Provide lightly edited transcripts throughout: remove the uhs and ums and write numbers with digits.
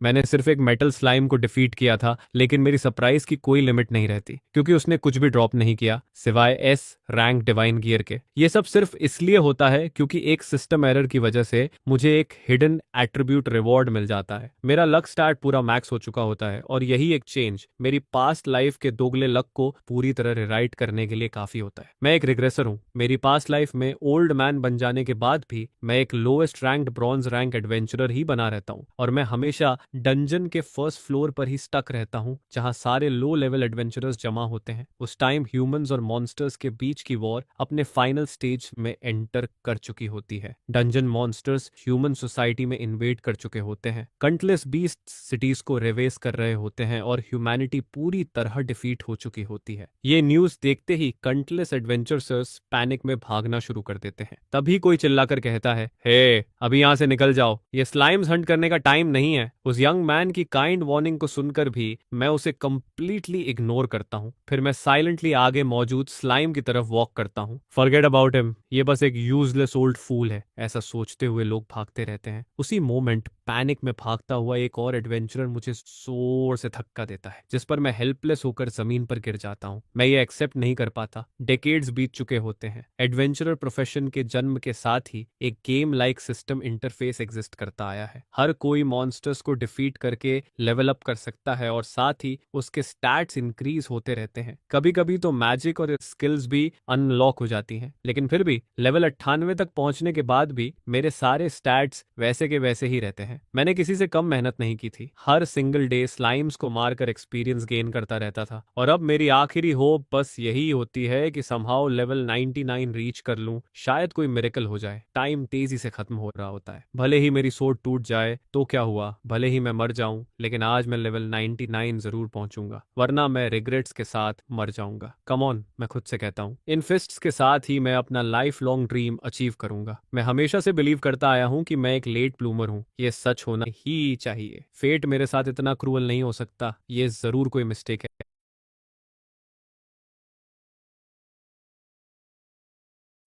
मैंने सिर्फ एक मेटल स्लाइम को डिफीट किया था, लेकिन मेरी सरप्राइज की कोई लिमिट नहीं रहती क्योंकि उसने कुछ भी ड्रॉप नहीं किया सिवाय एस रैंक डिवाइन गियर के। ये सब सिर्फ इसलिए होता है क्योंकि एक सिस्टम एरर की वजह से मुझे एक हिडन एट्रीब्यूट रिवॉर्ड मिल जाता है। मेरा लक स्टार्ट पूरा मैक्स हो चुका होता है और यही एक चेंज मेरी पास्ट लाइफ के दोगले लक को पूरी तरह रिराइट करने के लिए काफी होता है। मैं एक रिग्रेसर हूँ। मेरी पास्ट लाइफ में ओल्ड मैन बन जाने के बाद भी मैं एक lowest ranked bronze rank adventurer ही बना रहता हूँ और मैं हमेशा डंजन के फर्स्ट फ्लोर पर ही स्टक रहता हूँ जहाँ सारे लो लेवल एडवेंचरर्स जमा होते हैं। उस टाइम ह्यूमंस और मॉन्स्टर्स के बीच की वॉर अपने फाइनल स्टेज में एंटर कर चुकी होती है। डंजन मॉन्स्टर्स ह्यूमन सोसाइटी में इन्वेड कर चुके होते हैं। कंटलेस बीस्ट सिटीज को रिवेस कर रहे होते हैं और ह्यूमैनिटी पूरी तरह डिफीट हो चुकी होती है। ये न्यूज देखते ही कंटलेस एडवेंचरर्स पैनिक में भागना शुरू कर देते हैं। तभी कोई चिल्लाकर कहता है, हे अभी यहाँ से निकल जाओ, ये स्लाइम्स हंट करने का टाइम नहीं है। उस यंग मैन की काइंड वार्निंग को सुनकर भी मैं उसे कंप्लीटली इग्नोर करता हूँ। फिर मैं साइलेंटली आगे मौजूद स्लाइम की तरफ वॉक करता हूँ। फॉरगेट अबाउट हिम, ये बस एक यूजलेस ओल्ड फूल है, ऐसा सोचते हुए लोग भागते रहते हैं। उसी मोमेंट पैनिक में भागता हुआ एक और एडवेंचरर मुझे जोर से धक्का देता है, जिस पर मैं हेल्पलेस होकर जमीन पर गिर जाता हूँ। मैं ये एक्सेप्ट नहीं कर पाता। डेकेड्स बीत चुके होते हैं। एडवेंचरर प्रोफेशन के जन्म के साथ ही एक game like system interface exist करता आया है। हर कोई मॉन्स्टर्स को डिफीट करके लेवल अप कर सकता है और साथ ही उसके स्टैट्स इंक्रीज होते रहते हैं। कभी कभी तो मैजिक और स्किल्स भी अनलॉक हो जाती हैं, लेकिन फिर भी लेवल 98 तक पहुंचने के बाद भी मेरे सारे स्टैट्स वैसे के वैसे ही रहते हैं। मैंने किसी से कम मेहनत नहीं की थी। हर सिंगल डे स्लाइम्स को मारकर एक्सपीरियंस गेन करता रहता था और अब मेरी आखिरी होप बस यही होती है कि समहाउ लेवल 99 रीच कर लूं। शायद कोई मिरेकल हो जाए। टाइम तेजी से खत्म हो रहा होता है। भले ही मेरी सोच टूट जाए तो क्या हुआ, भले ही मैं मर जाऊं, लेकिन आज मैं लेवल 99 जरूर पहुंचूंगा, वरना मैं रिग्रेट्स के साथ मर जाऊंगा। कम ऑन, मैं खुद से कहता हूं। इन फिस्ट्स के साथ ही मैं अपना लाइफ लॉन्ग ड्रीम अचीव करूंगा। मैं हमेशा से बिलीव करता आया हूं कि मैं एक लेट ब्लूमर हूं। ये सच होना ही चाहिए। फेट मेरे साथ इतना क्रूअल नहीं हो सकता। ये जरूर कोई मिस्टेक है।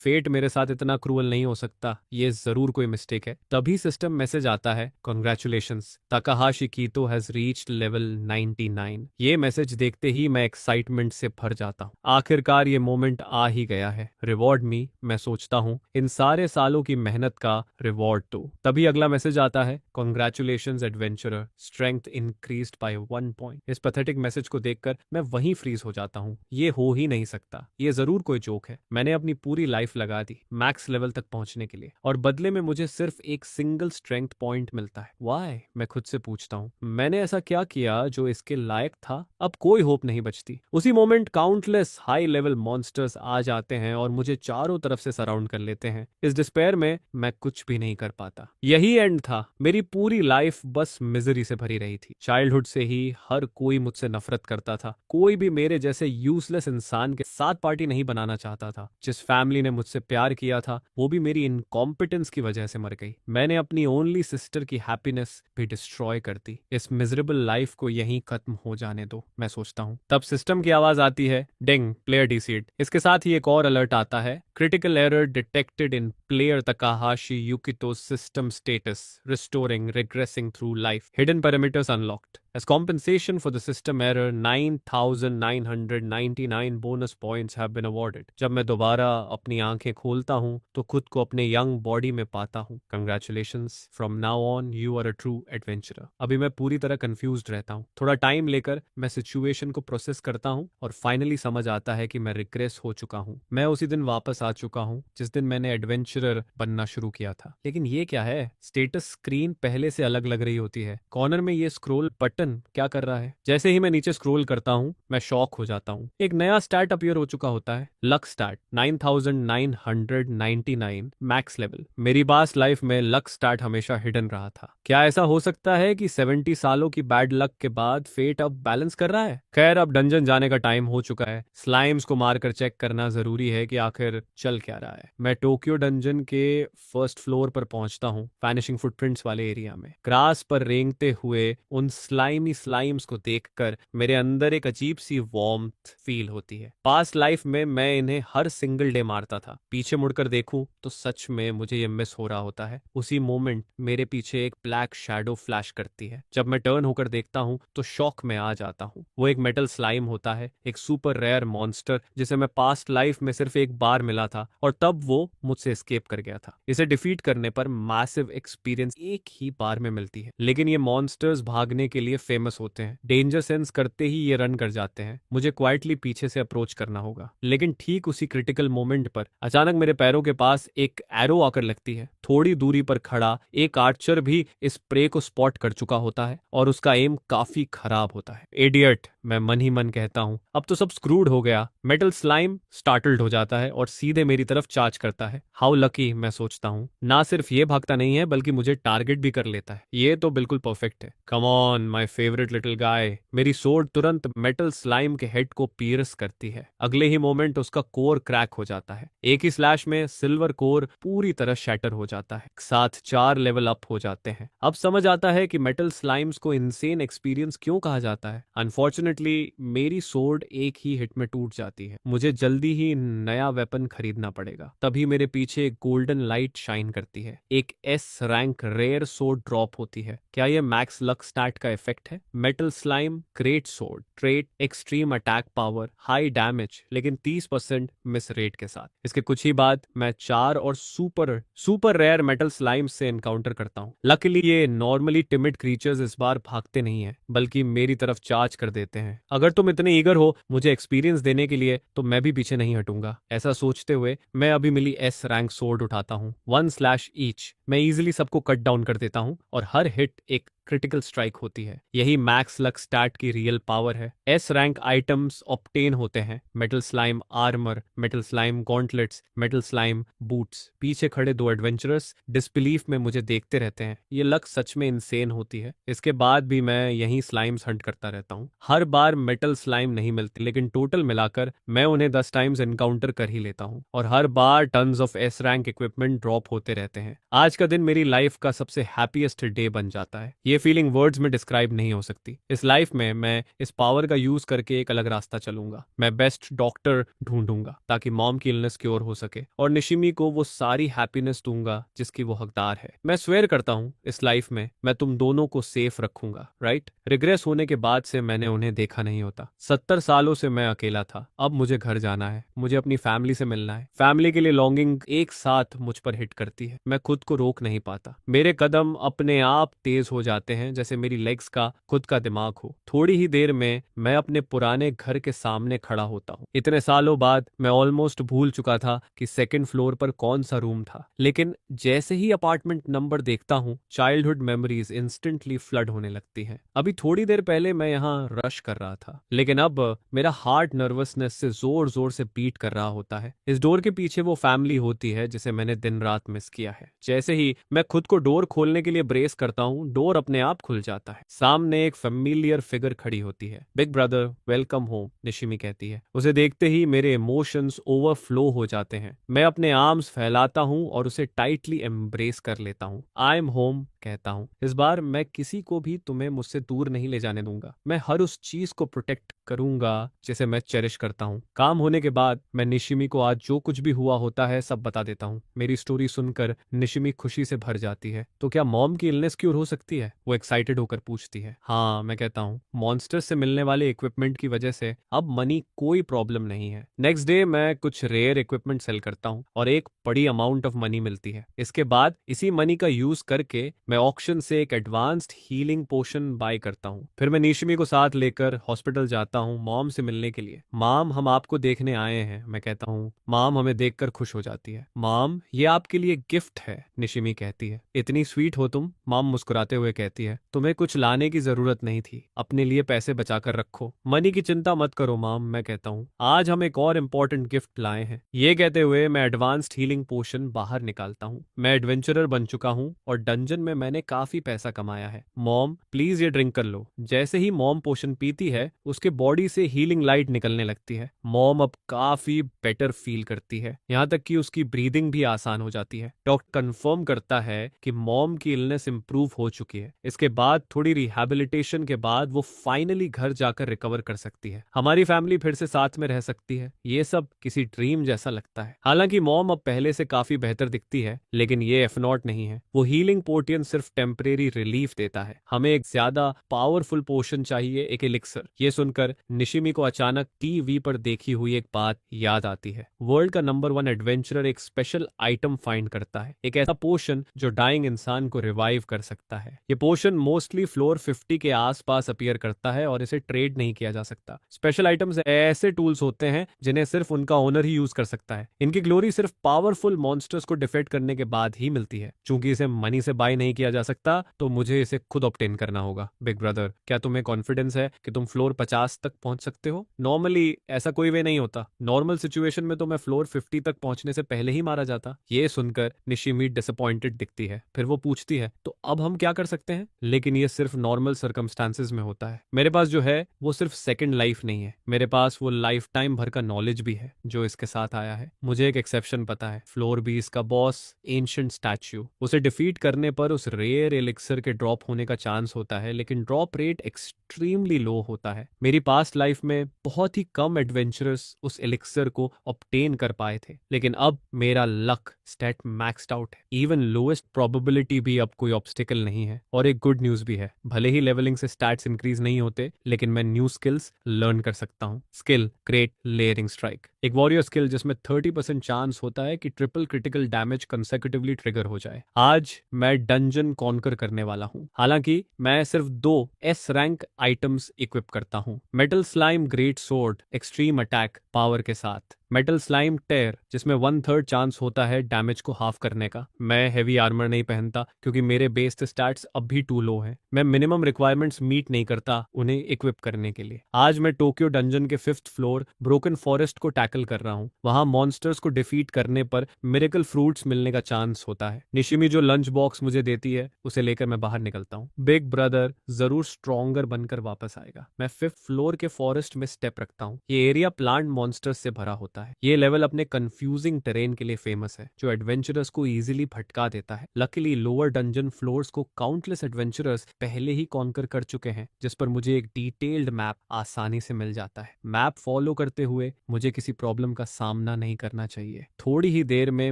फेट मेरे साथ इतना क्रूअल नहीं हो सकता। ये जरूर कोई मिस्टेक है। तभी सिस्टम मैसेज आता है, congratulations, Takahashi Kito has reached level 99। ये मैसेज देखते ही मैं एक्साइटमेंट से भर जाता हूँ। आखिरकार ये मोमेंट आ ही गया है। रिवॉर्ड मी, मैं सोचता हूँ, इन सारे सालों की मेहनत का रिवॉर्ड दो। तभी अगला मैसेज आता है, congratulations adventurer, strength increased by 1 point. इस पैथेटिक मैसेज को देखकर मैं वहीं फ्रीज हो जाता हूँ। ये हो ही नहीं सकता। ये जरूर कोई जोक है। मैंने अपनी पूरी लाइफ लगा दी मैक्स लेवल तक पहुंचने के लिए और बदले में मुझे सिर्फ एक सिंगल स्ट्रेंथ पॉइंट मिलता है। व्हाई, मैं खुद से पूछता हूँ। मैंने ऐसा क्या किया जो इसके लायक था? अब कोई होप नहीं बचती। उसी moment countless high level monsters आ जाते हैं और मुझे चारों तरफ से सराउंड कर लेते हैं। इस डिस्पेयर में मैं कुछ भी नहीं कर पाता। यही एंड था। मेरी पूरी लाइफ बस मिजरी से भरी रही थी। चाइल्डहुड से ही हर कोई मुझसे नफरत करता था। कोई भी मेरे जैसे यूजलेस इंसान के साथ पार्टी नहीं बनाना चाहता था। जिस फैमिली ने मुझसे प्यार किया था वो भी मेरी इनकॉम्पिटेंस की वजह से मर गई। मैंने अपनी ओनली सिस्टर की हैप्पीनेस भी डिस्ट्रॉय कर दी। इस मिजरेबल लाइफ को यहीं खत्म हो जाने दो, मैं सोचता हूँ। तब सिस्टम की आवाज आती है, डिंग, प्लेयर डिसीड। इसके साथ ही एक और अलर्ट आता है, critical error detected in player Takahashi Yukito system status, restoring regressing through life, hidden parameters unlocked. As compensation for the system error, 9,999 bonus points have been awarded। जब मैं दोबारा अपनी आंखें खोलता हूँ तो खुद को अपने यंग बॉडी में पाता हूँ। Congratulations, from now on you are a true adventurer। अभी मैं पूरी तरह कंफ्यूज्ड रहता हूँ। थोड़ा टाइम लेकर मैं सिचुएशन को प्रोसेस करता हूँ और फाइनली समझ आता है कि मैं रिग्रेस हो चुका हूँ। मैं उसी दिन वापस आ चुका हूँ जिस दिन मैंने एडवेंचरर बनना शुरू किया था। लेकिन ये क्या है? स्टेटस स्क्रीन पहले से अलग लग रही होती है। कॉर्नर में ये स्क्रोल बटन क्या कर रहा है? जैसे ही मैं नीचे स्क्रॉल करता हूँ मैं शॉक हो जाता हूँ। एक नया स्टैट अपीयर हो चुका होता है, लक स्टैट 9999 मैक्स लेवल। मेरी पास लाइफ में लक स्टैट हमेशा हिडन रहा था। क्या ऐसा हो सकता है कि 70 सालों की बैड लक के बाद फेट अब बैलेंस कर रहा है? खैर, अब डंजन जाने का टाइम हो चुका है। स्लाइम्स को मारकर चेक करना जरूरी है कि आखिर चल क्या रहा है। मैं टोक्यो डंजन के फर्स्ट फ्लोर पर पहुंचता हूँ, वैनिशिंग फुटप्रिंट्स वाले एरिया में। ग्रास पर रेंगते हुए उन स्लाइम स्लाइमी स्लाइम्स को देखकर मेरे अंदर एक अजीब सी वार्मथ फील होती है। पास्ट लाइफ में मैं इन्हें हर सिंगल डे मारता था। पीछे मुड़कर देखूं तो सच में मुझे ये मिस हो रहा होता है। उसी मोमेंट मेरे पीछे एक ब्लैक शैडो फ्लैश करती है। जब मैं टर्न होकर देखता हूं तो शॉक में आ जाता हूं। वो एक मेटल स्लाइम होता है, एक सुपर रेयर मॉन्स्टर जिसे मैं पास्ट लाइफ में सिर्फ एक बार मिला था और तब वो मुझसे एस्केप कर गया था। इसे डिफीट करने पर मैसिव एक्सपीरियंस एक ही बार में मिलती है। लेकिन ये मॉन्स्टर्स भागने के लिए फेमस होते हैं। डेंजर सेंस करते ही ये रन कर जाते हैं। मुझे क्वाइटली पीछे से अप्रोच करना होगा। लेकिन ठीक उसी क्रिटिकल मोमेंट पर अचानक मेरे पैरों के पास एक एरो आकर लगती है। थोड़ी दूरी पर खड़ा एक आर्चर भी इस प्रे को स्पॉट कर चुका होता है और उसका एम काफी खराब होता है। इडियट, मैं मन ही मन कहता हूं। अब तो सब स्क्रूड हो गया। मेटल स्लाइम स्टार्टल्ड हो जाता है और सीधे मेरी तरफ चार्ज करता है। हाउ लकी, मैं सोचता हूँ। ना सिर्फ ये भागता नहीं है बल्कि मुझे टारगेट भी कर लेता है। ये तो बिल्कुल परफेक्ट है। Come on my favourite little guy. मेरी सोर्ड तुरंत मेटल स्लाइम के हेड को पियर्स करती है। अगले ही मोमेंट उसका कोर क्रैक हो जाता है। एक ही स्लैश में सिल्वर कोर पूरी तरह शैटर हो जाता है। साथ 4 लेवल अप हो जाते हैं। अब समझ आता है कि मेटल स्लाइम्स को इनसेन एक्सपीरियंस क्यों कहा जाता है। अनफॉर्चुनेटली मेरी सोर्ड एक ही हिट में टूट जाती है। मुझे जल्दी ही नया वेपन खरीदना पड़ेगा। तभी मेरे पीछे एक गोल्डन लाइट शाइन करती है। एक S rank rare sword drop होती है। क्या यह मैक्स लक स्टैट का इफेक्ट है? Metal slime great sword, trait extreme attack power, high damage, लेकिन 30% मिस रेट के साथ। इसके कुछ ही बाद मैं 4 और सुपर रेयर मेटल स्लाइम से एनकाउंटर करता हूँ। लकीली ये नॉर्मली टिमिड क्रीचर्स इस बार भागते नहीं है बल्कि मेरी तरफ चार्ज कर देते हैं। अगर तुम इतने ईगर हो मुझे एक्सपीरियंस देने के लिए तो मैं भी पीछे नहीं हटूंगा। ऐसा सोचते हुए मैं अभी मिली एस रैंक सोर्ड उठाता हूँ। 1 स्लैश ईच। मैं इजीली सबको कट डाउन कर देता हूँ और हर हिट एक क्रिटिकल स्ट्राइक होती है। यही मैक्स लक स्टैट की रियल पावर है। एस रैंक आइटम्स ऑब्टेन होते हैं। Metal slime armour, metal slime gauntlets, metal slime boots. पीछे खड़े 2 एडवेंचरर्स डिसबिलीफ में मुझे देखते रहते हैं। ये लक सच में इंसेन होती है। इसके बाद भी मैं यहीं स्लाइम्स हंट करता रहता हूँ। हर बार मेटल स्लाइम नहीं मिलते लेकिन टोटल मिलाकर मैं उन्हें 10 टाइम्स एनकाउंटर कर ही लेता हूँ और हर बार tons of S rank equipment drop होते रहते हैं। आज का दिन मेरी लाइफ का सबसे हैप्पीएस्ट डे बन जाता है। ये फीलिंग वर्ड्स में डिस्क्राइब नहीं हो सकती। इस लाइफ में मैं इस पावर का यूज करके एक अलग रास्ता चलूंगा। मैं बेस्ट डॉक्टर ढूंढूंगा ताकि मॉम की इलनेस क्योर हो सके और निशिमी को वो सारी हैप्पीनेस दूंगा जिसकी वो हकदार है। मैं स्वेयर करता हूँ इस लाइफ में मैं तुम दोनों को सेफ रखूंगा। राइट? रिग्रेस होने के बाद से मैंने उन्हें देखा नहीं होता। 70 सालों से मैं अकेला था। अब मुझे घर जाना है। मुझे अपनी फैमिली से मिलना है। फैमिली के लिए लॉन्गिंग एक साथ मुझ पर हिट करती है। मैं खुद को रोक नहीं पाता। मेरे कदम अपने आप तेज हो जाते हैं जैसे मेरी लेग्स का खुद का दिमाग हो। थोड़ी ही देर में मैं अपने पुराने घर के सामने खड़ा होता हूँ। इतने सालों बाद मैं ऑलमोस्ट भूल चुका था कि 2nd फ्लोर पर कौन सा रूम था। लेकिन जैसे ही अपार्टमेंट नंबर देखता हूँ चाइल्डहुड मेमोरीज इंस्टेंटली फ्लड होने लगती हैं। अभी थोड़ी देर पहले मैं यहाँ रश कर रहा था लेकिन अब मेरा हार्ट नर्वसनेस से जोर जोर से बीट कर रहा होता है। इस डोर के पीछे वो फैमिली होती है जिसे मैंने दिन रात मिस किया है। जैसे ही मैं खुद को डोर खोलने के लिए ब्रेस करता हूँ डोर अपने आप खुल जाता है। सामने एक फेमिलियर फिगर खड़ी होती है। बिग ब्रदर वेलकम होम, निशिमी कहती है। उसे देखते ही मेरे इमोशंस ओवरफ्लो हो जाते हैं। मैं अपने आर्म्स फैलाता हूँ और उसे टाइटली एम्ब्रेस कर लेता हूँ। आई एम होम कहता हूँ। इस बार मैं किसी को भी तुम्हें मुझसे दूर नहीं ले जाने दूंगा। मैं हर उस चीज को प्रोटेक्ट करूंगा जिसे मैं चेरिश करता हूँ। काम होने के बाद मैं निशिमी को आज जो कुछ भी हुआ होता है सब बता देता हूँ। मेरी स्टोरी सुनकर निशिमी खुशी से भर जाती है। तो क्या मॉम की इलनेस क्योर हो सकती है? वो एक्साइटेड होकर पूछती है। हाँ, मैं कहता हूँ मॉन्स्टर से मिलने वाले इक्विपमेंट की वजह से अब मनी कोई प्रॉब्लम नहीं है। नेक्स्ट डे मैं कुछ रेयर इक्विपमेंट सेल करता हूँ और एक बड़ी अमाउंट ऑफ मनी मिलती है। इसके बाद इसी मनी का यूज करके मैं ऑक्शन से एक एडवांस्ड हीलिंग पोशन बाय करता हूँ। फिर मैं निशिमी को साथ लेकर हॉस्पिटल जाता हूँ मॉम से मिलने के लिए। मॉम, हम आपको देखने आए हैं, मैं कहता हूँ। मॉम हमें देखकर खुश हो जाती है। मॉम, ये आपके लिए गिफ्ट है, निशिमी कहती है। इतनी स्वीट हो तुम, मॉम मुस्कुराते हुए कहती है। तुम्हें कुछ लाने की जरूरत नहीं थी, अपने लिए पैसे बचाकर रखो। मनी की चिंता मत करो मॉम, मैं कहता हूँ। आज हम एक और इम्पोर्टेंट गिफ्ट लाए हैं। ये कहते हुए मैं एडवांस्ड हीलिंग पोशन बाहर निकालता हूँ। मैं एडवेंचरर बन चुका हूँ और डंजन में मैंने काफी पैसा कमाया है। मॉम प्लीज ये ड्रिंक कर लो। जैसे ही मॉम पोशन पीती है उसके बॉडी से हीलिंग लाइट निकलने लगती है। मॉम अब काफी बेटर फील करती है, यहाँ तक कि उसकी ब्रीदिंग भी आसान हो जाती है। डॉक्टर कंफर्म कंफर्म करता है कि मॉम की इलनेस इंप्रूव हो चुकी है। इसके बाद थोड़ी रिहैबिलिटेशन के बाद वो फाइनली घर जाकर रिकवर कर सकती है। हमारी फैमिली फिर से साथ में रह सकती है। ये सब किसी ड्रीम जैसा लगता है। हालांकि मॉम अब पहले से काफी बेहतर दिखती है, लेकिन ये एफ नॉट नहीं है। वो हीलिंग पोर्टियन सिर्फ टेम्परेरी रिलीफ देता है। हमें एक ज्यादा पावरफुल पोशन चाहिए, एक एलिक्सर। ये सुनकर निशिमी को अचानक टीवी पर देखी हुई एक बात याद आती है। वर्ल्ड का नंबर 1 एडवेंचरर एक स्पेशल आइटम फाइंड करता है, एक ऐसा पोशन जो डाइंग इंसान को रिवाइव कर सकता है। ये पोशन मोस्टली फ्लोर 50 के आसपास अपीयर करता है और इसे ट्रेड नहीं किया जा सकता। स्पेशल आइटम्स ऐसे टूल्स होते हैं जिन्हें सिर्फ उनका ओनर ही यूज कर सकता है। इनकी ग्लोरी सिर्फ पावरफुल मॉन्स्टर्स को डिफेट करने के बाद ही मिलती है। चूंकि इसे मनी से बाय नहीं किया जा सकता, तो मुझे इसे खुद ऑब्टेन करना होगा। बिग ब्रदर, क्या तुम्हें कॉन्फिडेंस है कि तुम फ्लोर 50 तक पहुंच सकते हो? नॉर्मली ऐसा कोई वे नहीं होता। नॉर्मल सिचुएशन में तो मैं फ्लोर 50 तक पहुंचने से पहले ही मारा जाता। ये सुनकर निशिमी डिसअपॉइंटेड दिखती है। फिर वो पूछती है, तो अब हम क्या कर सकते हैं? लेकिन ये सिर्फ नॉर्मल सर्कमस्टांसेस में होता है। मेरे पास जो है वो सिर्फ सेकंड लाइफ नहीं है, मेरे पास वो लाइफ टाइम भर का नॉलेज भी है जो इसके साथ आया है। मुझे एक एक्सेप्शन पता है। फ्लोर 20 का बॉस एंशिएंट स्टैच्यू, उसे डिफीट करने पर उस रेयर एलिक्सर के ड्रॉप होने का चांस होता है, लेकिन ड्रॉप रेट एक्सट्रीमली लो होता है। मेरी पास्ट लाइफ में बहुत ही कम एडवेंचरर्स उस एलिक्सर को ऑब्टेन कर पाए थे, लेकिन अब मेरा लक स्टैट मैक्स्ड आउट है। इवन लोएस्ट प्रोबेबिलिटी भी अब कोई ऑब्स्टिकल नहीं है। और एक गुड न्यूज भी है, भले ही लेवलिंग से स्टैट्स इंक्रीज नहीं होते, लेकिन मैं न्यू स्किल्स लर्न कर सकता हूँ। स्किल ग्रेट लेयरिंग स्ट्राइक, एक वॉरियर स्किल जिसमें 30% चांस होता है कि triple critical damage consecutively trigger हो जाए। आज मैं डंजन कॉन्कर करने वाला हूँ। हालांकि मैं सिर्फ 2 एस रैंक आइटम्स इक्विप करता हूँ। Metal slime great sword extreme attack power के साथ, मेटल स्लाइम टेयर जिसमें 1/3 चांस होता है डैमेज को हाफ करने का। मैं हेवी आर्मर नहीं पहनता क्योंकि मेरे बेस स्टैट्स अब भी टू लो हैं। मैं मिनिमम रिक्वायरमेंट्स मीट नहीं करता उन्हें इक्विप करने के लिए। आज मैं टोक्यो डंजन के 5th फ्लोर ब्रोकन फॉरेस्ट को टैकल कर रहा हूँ। वहां मॉन्स्टर्स को डिफीट करने पर मिरेकल फ्रूट्स मिलने का चांस होता है। निशिमी जो लंच बॉक्स मुझे देती है उसे लेकर मैं बाहर निकलता हूँ। बिग ब्रदर जरूर स्ट्रॉन्गर बनकर वापस आएगा। मैं 5th फ्लोर के फॉरेस्ट में स्टेप रखता हूँ। ये एरिया प्लांट मॉन्स्टर्स से भरा होता है। ये लेवल अपने कंफ्यूजिंग टेरेन के लिए फेमस है, जो एडवेंचरर्स को इजीली भटका देता है। लकीली लोअर डंजन फ्लोर्स को काउंटलेस एडवेंचरर्स पहले ही कॉन्कर कर चुके हैं, जिस पर मुझे एक डिटेल्ड मैप आसानी से मिल जाता है। मैप फॉलो करते हुए मुझे किसी प्रॉब्लम का सामना नहीं करना चाहिए। थोड़ी ही देर में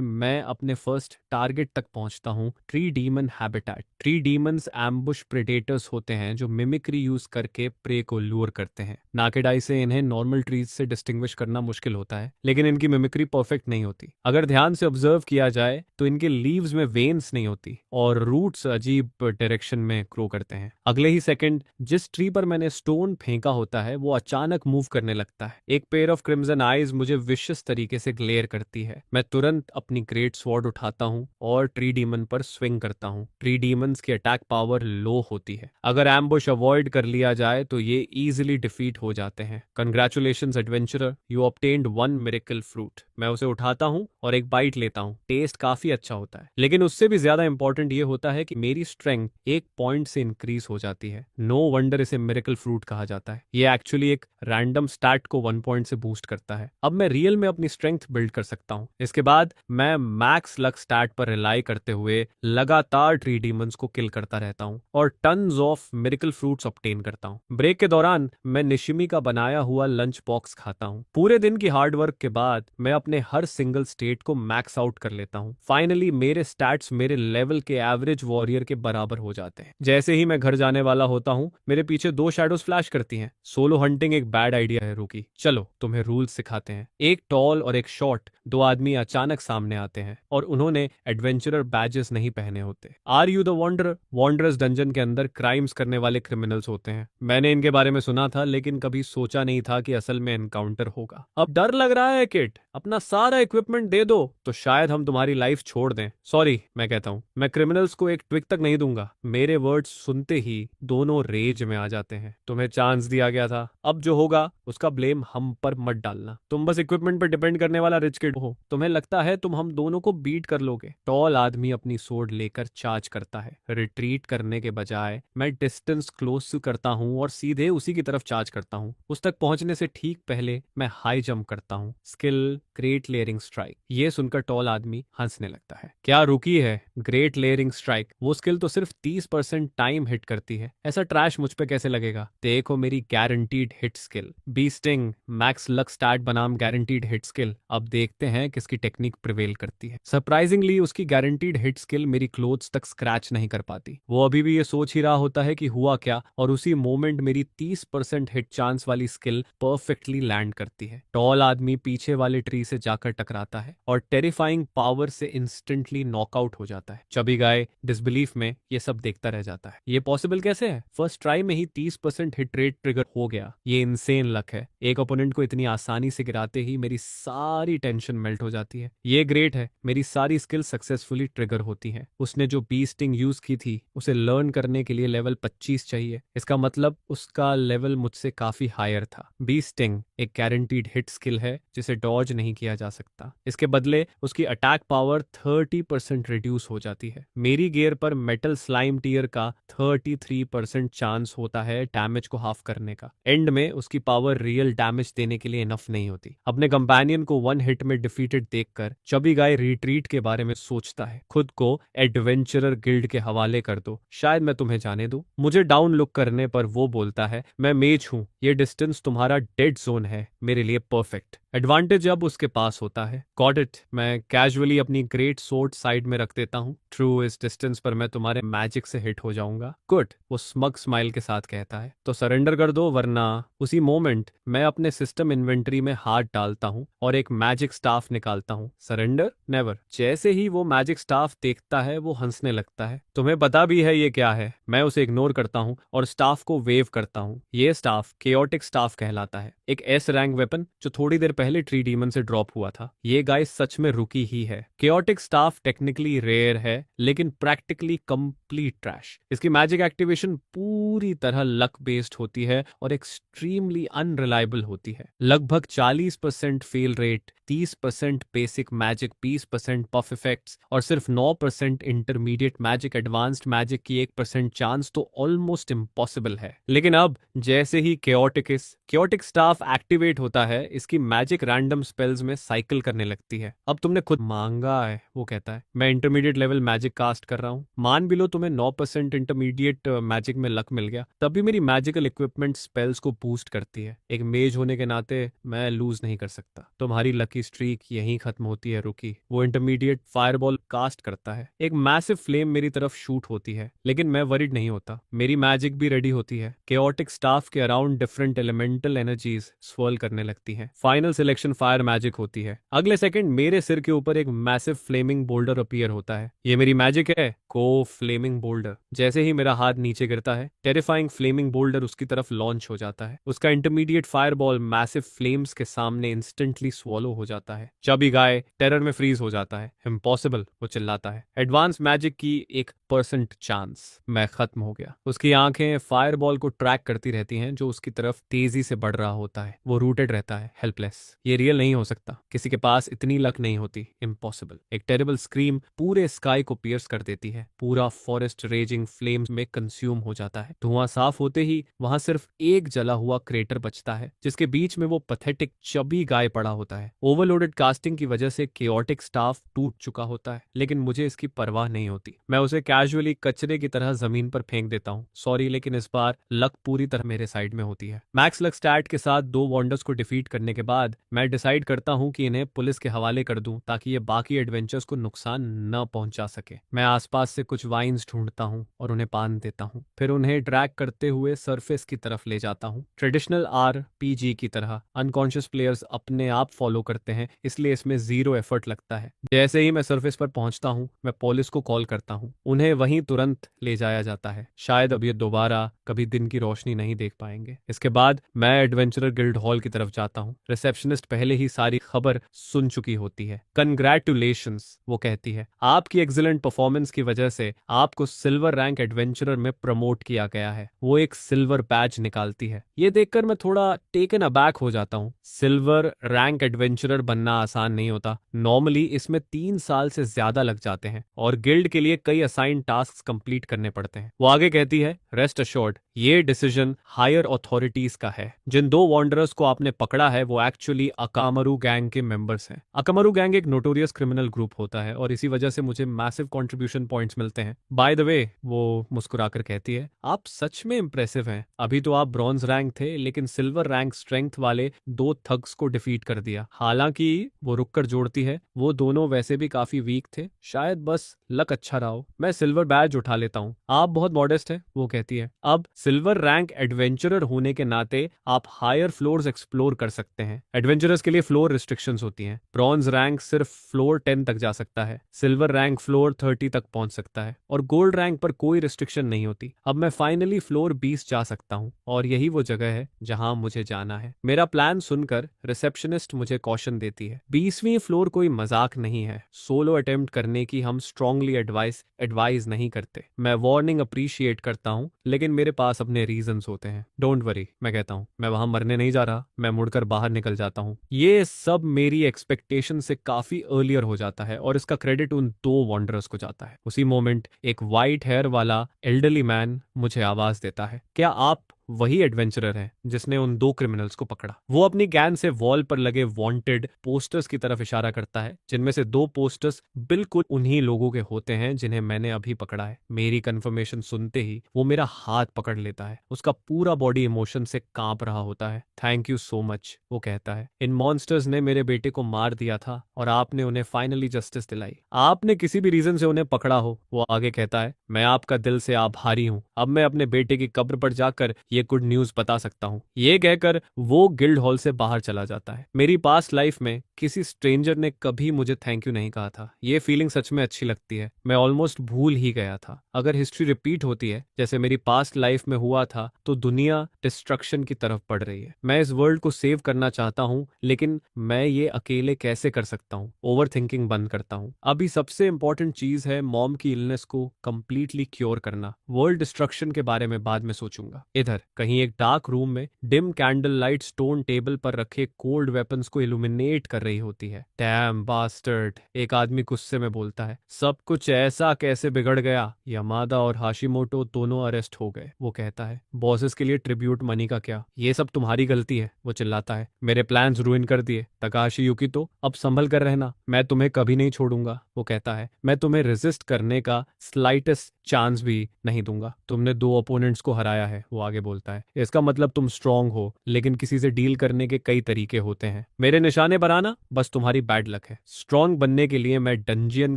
मैं अपने फर्स्ट टारगेट तक पहुंचता हूं, tree demon habitat. Tree demons ambush predators होते हैं जो मिमिक्री यूज करके प्रे को लूर करते हैं। नाकेड आई से इन्हें नॉर्मल ट्रीज से डिस्टिंग्विश करना मुश्किल होता है, लेकिन इनकी मिमिक्री परफेक्ट नहीं होती। अगर ध्यान से ऑब्जर्व किया जाए तो इनके लीव्स में वेन्स नहीं होती और रूट्स अजीब डायरेक्शन में ग्रो करते हैं। अगले ही सेकंड जिस ट्री पर मैंने स्टोन फेंका होता है वो अचानक मूव करने लगता है। एक पेयर ऑफ क्रिम्सन आईज मुझे विशियस तरीके से ग्लेयर करती है। मैं तुरंत अपनी ग्रेट स्वॉर्ड उठाता हूँ और ट्री डीमन पर स्विंग करता हूँ। ट्री डीमंस की अटैक पावर लो होती है। अगर एम्बुश अवॉइड कर लिया जाए तो ये इजीली डिफीट हो जाते हैं। Congratulations adventurer, you obtained 1 miracle fruit. मैं उसे उठाता हूँ और एक बाइट लेता हूँ। टेस्ट काफी अच्छा होता है, लेकिन उससे भी ज्यादा इंपॉर्टेंट ये होता है कि मेरी स्ट्रेंथ 1 पॉइंट से इंक्रीज हो जाती है। नो वंडर इसे मिरेकल फ्रूट कहा जाता है। ये एक्चुअली एक रैंडम स्टैट को 1 पॉइंट से बूस्ट करता है। अब मैं रियल में अपनी स्ट्रेंथ बिल्ड कर सकता हूँ। इसके बाद मैं मैक्स लक स्टैट पर रिलाई करते हुए लगातार ट्री डीमंस को किल करता रहता हूँ और tons of miracle fruits obtain करता हूँ। ब्रेक के दौरान मैं निशिमी का बनाया हुआ लंच बॉक्स खाता हूँ। पूरे दिन की हार्डवर्क के बाद मैं अपने हर सिंगल स्टेट को मैक्स आउट कर लेता हूँ। फाइनली मेरे स्टैट्स मेरे लेवल के एवरेज वॉरियर के बराबर हो जाते हैं। जैसे ही मैं घर जाने वाला होता हूँ, मेरे पीछे 2 शैडोज फ्लैश करती हैं। सोलो हंटिंग एक बैड आइडिया है रूकी। चलो तुम्हें रूल्स सिखाते हैं। एक टॉल और एक शॉर्ट 2 आदमी अचानक सामने आते हैं और उन्होंने एडवेंचरर बैजेस नहीं पहने होते। Are you the wanderer? Wanderers dungeon के अंदर क्राइम्स करने वाले क्रिमिनल्स होते हैं। मैंने इनके बारे में सुना था, लेकिन कभी सोचा नहीं था कि असल में एनकाउंटर होगा। अब डर लग रहा है किड? अपना सारा इक्विपमेंट दे दो तो शायद हम तुम्हारी लाइफ छोड़ दें। सॉरी, मैं कहता हूँ, मैं क्रिमिनल्स को एक ट्विक तक नहीं दूंगा। मेरे वर्ड्स सुनते ही दोनों रेज में आ जाते हैं। तुम्हें चांस दिया गया था, अब जो होगा उसका ब्लेम हम पर मत डालना। तुम बस इक्विपमेंट पर डिपेंड करने वाला रिच किड हो। तुम्हें लगता है तुम हम दोनों को बीट कर लोगे? टॉल आदमी अपनी सोर्ड लेकर चार्ज करता है। रिट्रीट करने के बजाय मैं डिस्टेंस क्लोज करता हूँ और सीधे उसी की तरफ चार्ज करता हूँ। उस तक पहुंचने से ठीक पहले मैं हाई जंप करता हूँ। Skill great layering strike. ये सुनकर टॉल आदमी हंसने लगता है। क्या रुकी है? ग्रेट लेयरिंग स्ट्राइक, वो स्किल तो सिर्फ 30% टाइम हिट करती है। ऐसा ट्रैश मुझ पे कैसे लगेगा? देखो मेरी guaranteed hit skill, bee sting max luck stat बनाम गारंटीड हिट स्किल। अब देखते हैं किसकी टेक्निक प्रिवेल करती है। सरप्राइजिंगली उसकी गारंटीड हिट स्किल मेरी क्लोथ्स तक स्क्रैच नहीं कर पाती। वो अभी भी ये सोच ही रहा होता है कि हुआ क्या, और उसी मोमेंट मेरी 30% हिट चांस वाली स्किल परफेक्टली लैंड करती है। टॉल आदमी पीछे वाले ट्री से जाकर टकराता है और टेरिफाइंग पावर से इंस्टेंटली नॉकआउट हो जाता है। चबी गाय डिसबिलीफ में ये सब देखता रह जाता है। ये पॉसिबल कैसे है? फर्स्ट ट्राई में ही 30% हिट रेट ट्रिगर हो गया। ये इनसेन लक है। एक ओपोनेंट को इतनी आसानी से गिराते ही मेरी सारी टेंशन मेल्ट हो जाती है। ये ग्रेट है, मेरी सारी स्किल सक्सेसफुली ट्रिगर होती है। उसने जो बी स्टिंग यूज की थी उसे लर्न करने के लिए लेवल 25 चाहिए। इसका मतलब उसका लेवल मुझसे काफी हायर था। बी स्टिंग एक गारंटीड हिट स्किल है जिसे डॉज नहीं किया जा सकता। इसके बदले उसकी अटैक पावर 30% रिड्यूस हो जाती है। मेरी गियर पर मेटल स्लाइम टीयर का 33% चांस होता है डैमेज को हाफ करने का। एंड में उसकी पावर रियल डैमेज देने के लिए इनफ नहीं होती। अपने कंपेनियन को वन हिट में डिफीटेड देखकर चबी गाय रिट्रीट के बारे में सोचता है। खुद को एडवेंचरर गिल्ड के हवाले कर दो, शायद मैं तुम्हें जाने दूं। मुझे डाउन लुक करने पर वो बोलता है, मैं मेज हूं, ये डिस्टेंस तुम्हारा डेड जोन है, मेरे लिए परफेक्ट। एडवांटेज अब उसके पास होता है। Got it. मैं कैजुअली अपनी ग्रेट सोर्ड साइड में रख देता हूँ। ट्रू, इस डिस्टेंस पर मैं तुम्हारे मैजिक से हिट हो जाऊंगा। गुड, वो स्मग स्माइल के साथ कहता है। तो सरेंडर कर दो, वरना। उसी मोमेंट मैं अपने सिस्टम इन्वेंटरी में हाथ डालता हूँ और एक मैजिक स्टाफ निकालता हूँ। Surrender never. जैसे ही वो मैजिक स्टाफ देखता है वो हंसने लगता है। तुम्हें पता भी है ये क्या है? मैं उसे इग्नोर करता हूँ और स्टाफ को वेव करता हूँ। ये स्टाफ केओटिक स्टाफ कहलाता है, एक एस रैंक वेपन जो थोड़ी देर पहले ट्री डीमन से ड्रॉप हुआ था। ये गाय सच में रुकी ही है। केओटिक स्टाफ टेक्निकली रेयर है लेकिन प्रैक्टिकली कंप्लीट ट्रैश। इसकी मैजिक एक्टिवेशन पूरी तरह लक बेस्ड होती है और एक्सट्रीमली अनरिलायबल होती है। लगभग 40% fail rate, 30% basic magic, 20% puff effects और सिर्फ 9% इंटरमीडिएट मैजिक। एडवांस्ड मैजिक की 1% चांस तो ऑलमोस्ट इम्पॉसिबल है। लेकिन अब जैसे ही केओटिक स्टाफ एक्टिवेट होता है, इसकी मैजिक रैंडम स्पेल्स में साइकिल करने लगती है। अब तुमने खुद मांगा है, वो कहता है। मैं इंटरमीडिएट लेवल मैजिक कास्ट कर रहा हूँ। मान भी लो तुम्हें 9% इंटरमीडिएट मैजिक में लक मिल गया, तब भी मेरी मैजिकल इक्विपमेंट स्पेल्स को बूस्ट करती है। एक मेज होने के नाते मैं लूज नहीं कर सकता। तुम्हारी लकी स्ट्रीक यहीं खत्म होती है, रुकी। वो इंटरमीडिएट फायरबॉल कास्ट करता है। एक मैसिव फ्लेम मेरी तरफ शूट होती है, लेकिन मैं वरीड नहीं होता। मेरी मैजिक भी रेडी होती है। केओटिक स्टाफ के around different elemental energies swirl करने लगती हैं। फाइनल सिलेक्शन फायर मैजिक होती है। अगले सेकंड मेरे सिर के ऊपर एक मैसिव फ्लेमिंग बोल्डर अपीयर होता है। ये मेरी मैजिक है, को फ्लेमिंग बोल्डर। जैसे ही मेरा हाथ नीचे गिरता है, टेरिफाइंग फ्लेमिंग बोल्डर उसकी तरफ लॉन्च हो जाता है। उसका इंटरमीडिएट फायरबॉल मैसिव फ्लेम्स के सामने इंस्टेंटली स्वॉलो हो जाता है। चबी गाय टेरर में फ्रीज हो जाता है। इम्पॉसिबल, वो चिल्लाता है। एडवांस मैजिक की 1% चांस। मैं खत्म हो गया। उसकी आंखें फायरबॉल को ट्रैक करती रहती हैं जो उसकी तरफ तेजी से बढ़ रहा होता है। वो रूटेड रहता है, हेल्पलेस। ये रियल नहीं हो सकता, किसी के पास इतनी लक नहीं होती। इम्पॉसिबल। एक टेरेबल स्क्रीम पूरे स्काई को पियर्स कर देती है। पूरा फॉरेस्ट रेजिंग फ्लेम्स में कंज्यूम हो जाता है। धुआं साफ होते ही वहां सिर्फ एक जला हुआ क्रेटर बचता है, जिसके बीच में वो पथेटिक चबी गाय पड़ा होता है। ओवरलोडेड कास्टिंग की वजह से केओटिक स्टाफ टूट चुका होता है, लेकिन मुझे इसकी परवाह नहीं होती। मैं उसे कैजुअली कचरे की तरह जमीन पर फेंक देता हूँ। सॉरी, लेकिन इस बार लक पूरी तरह मेरे साइड में होती है। मैक्स लक स्टैट के साथ 2 वॉन्डर्स को डिफीट करने के बाद मैं डिसाइड करता हूँ कि इन्हें पुलिस के हवाले कर दूं, ताकि ये बाकी एडवेंचर्स को नुकसान न पहुंचा सके। मैं आसपास से कुछ वाइन्स ढूंढता हूँ और उन्हें पान देता हूँ। फिर उन्हें ड्रैग करते हुए सरफेस की तरफ ले जाता हूँ। ट्रेडिशनल RPG की तरह अनकॉन्शियस प्लेयर्स अपने आप फॉलो करते हैं, इसलिए इसमें 0 एफर्ट लगता है। जैसे ही मैं सरफेस पर पहुंचता हूँ, मैं पुलिस को कॉल करता हूँ। उन्हें वहीं तुरंत ले जाया जाता है। शायद अब ये दोबारा कभी दिन की रोशनी नहीं देख पाएंगे। इसके बाद मैं एडवेंचरर गिल्ड हॉल की तरफ जाता हूँ। रिसेप्शनिस्ट पहले ही सारी खबर सुन चुकी होती है। कंग्रेचुलेशंस, वो कहती है। आपकी एक्सीलेंट परफॉर्मेंस की वजह से आपको सिल्वर रैंक एडवेंचरर में प्रमोट किया गया है। वो एक सिल्वर बैज निकालती है। ये देखकर मैं थोड़ा टेकन अबैक हो जाता हूँ। सिल्वर रैंक एडवेंचरर बनना आसान नहीं होता। नॉर्मली इसमें 3 साल से ज्यादा लग जाते हैं और गिल्ड के लिए कई असाइन टास्क कंप्लीट करने पड़ते हैं। वो आगे कहती है, रेस्ट अश्योर्ड, ये डिसीजन हायर अथॉरिटीज का है। जिन 2 वॉन्डरर्स को आपने पकड़ा है वो एक्चुअली एक्चुअली अकामारू गैंग के मेंबर्स हैं। अकामारू गैंग एक नोटोरियस क्रिमिनल ग्रुप होता है और इसी वजह से मुझे मैसिव कंट्रीब्यूशन पॉइंट्स मिलते हैं। बाय द वे, वो मुस्कुराकर कहती है, आप सच में इंप्रेसिव हैं। अभी तो आप ब्रॉन्ज रैंक थे, लेकिन सिल्वर रैंक स्ट्रेंथ वाले 2 थग्स को डिफीट कर दिया। हालांकि वो रुककर जोड़ती है, वो दोनों वैसे भी काफी वीक थे, शायद बस लक अच्छा रहा हो। मैं सिल्वर बैज उठा लेता हूँ। आप बहुत मॉडेस्ट है, वो कहती है। अब सिल्वर रैंक एडवेंचरर होने के नाते आप हायर फ्लोर्स एक्सप्लोर कर सकते हैं। एडवेंचरर्स के लिए फ्लोर रिस्ट्रिक्शंस होती हैं। ब्रॉन्ज रैंक सिर्फ फ्लोर 10 तक जा सकता है, सिल्वर रैंक फ्लोर 30 तक पहुंच सकता है और गोल्ड रैंक पर कोई रिस्ट्रिक्शन नहीं होती। अब मैं फाइनली फ्लोर 20 जा सकता हूँ और यही वो जगह है जहां मुझे जाना है। मेरा प्लान सुनकर रिसेप्शनिस्ट मुझे कॉशन देती है, 20वीं फ्लोर कोई मजाक नहीं है। सोलो अटेम्प्ट करने की हम स्ट्रांगली एडवाइज नहीं करते। मैं वार्निंग अप्रिशिएट करता हूँ, लेकिन मेरे पास अपने रीजंस होते हैं। डोंट वरी, मैं कहता हूँ, मैं वहां मरने नहीं जा रहा। मैं मुड़कर बाहर निकल जाता हूँ। ये सब मेरी एक्सपेक्टेशन से काफी अर्लियर हो जाता है और इसका क्रेडिट उन 2 वॉन्डरर्स को जाता है। उसी मोमेंट एक वाइट हेयर वाला एल्डरली मैन मुझे आवाज देता है, क्या आप वही एडवेंचरर है जिसने उन 2 क्रिमिनल्स को पकड़ा? वो अपनी गैन से वॉल पर लगे वांटेड पोस्टर्स की तरफ इशारा करता है, जिनमें से 2 पोस्टर्स बिल्कुल उन्हीं लोगों के होते हैं जिन्हें मैंने अभी पकड़ा है। मेरी कंफर्मेशन सुनते ही वो मेरा हाथ पकड़ लेता है। उसका पूरा बॉडी इमोशन से कांप रहा होता है। थैंक यू सो मच, वो कहता है। इन मॉन्स्टर्स ने मेरे बेटे को मार दिया था और आपने उन्हें फाइनली जस्टिस दिलाई। आपने किसी भी रीजन से उन्हें पकड़ा हो, वो आगे कहता है। मैं आपका दिल से आभारी हूँ। अब मैं अपने बेटे की कब्र पर जाकर ये गुड न्यूज बता सकता हूँ। ये कहकर वो गिल्ड हॉल से बाहर चला जाता है। मेरी पास्ट लाइफ में किसी स्ट्रेंजर ने कभी मुझे थैंक यू नहीं कहा था। ये फीलिंग सच में अच्छी लगती है। मैं ऑलमोस्ट भूल ही गया था। अगर हिस्ट्री रिपीट होती है जैसे मेरी पास्ट लाइफ में हुआ था, तो दुनिया डिस्ट्रक्शन की तरफ बढ़ रही है। मैं इस वर्ल्ड को सेव करना चाहता हूँ, लेकिन मैं ये अकेले कैसे कर सकता हूँ? ओवर थिंकिंग बंद करता हूँ। अभी सबसे इंपॉर्टेंट चीज है मॉम की इलनेस को कंप्लीटली क्योर करना। वर्ल्ड डिस्ट्रक्शन के बारे में बाद में सोचूंगा। इधर कहीं एक डार्क रूम में dim candle light stone table पर रखे कोल्ड वेपन्स को इल्यूमिनेट कर रही होती है। डैम बास्टर्ड, एक आदमी गुस्से में बोलता है। सब कुछ ऐसा कैसे बिगड़ गया? यमादा और हाशिमोटो दोनों अरेस्ट हो गए, वो कहता है। बॉसेस के लिए ट्रिब्यूट मनी का क्या? ये सब तुम्हारी गलती है, वो चिल्लाता है। मेरे प्लान्स रुइन कर दिए तकाशी युकितो, अब संभल कर रहना। मैं तुम्हें कभी नहीं छोड़ूंगा, वो कहता है। मैं तुम्हें रेजिस्ट करने का स्लाइटेस्ट चांस भी नहीं दूंगा। तुमने 2 ओपोनेंट्स को हराया है, वो आगे बोलता है। इसका मतलब तुम स्ट्रांग हो, लेकिन किसी से डील करने के कई तरीके होते हैं। मेरे निशाने पर आना बस तुम्हारी बैड लक है। स्ट्रांग बनने के लिए मैं डंजियन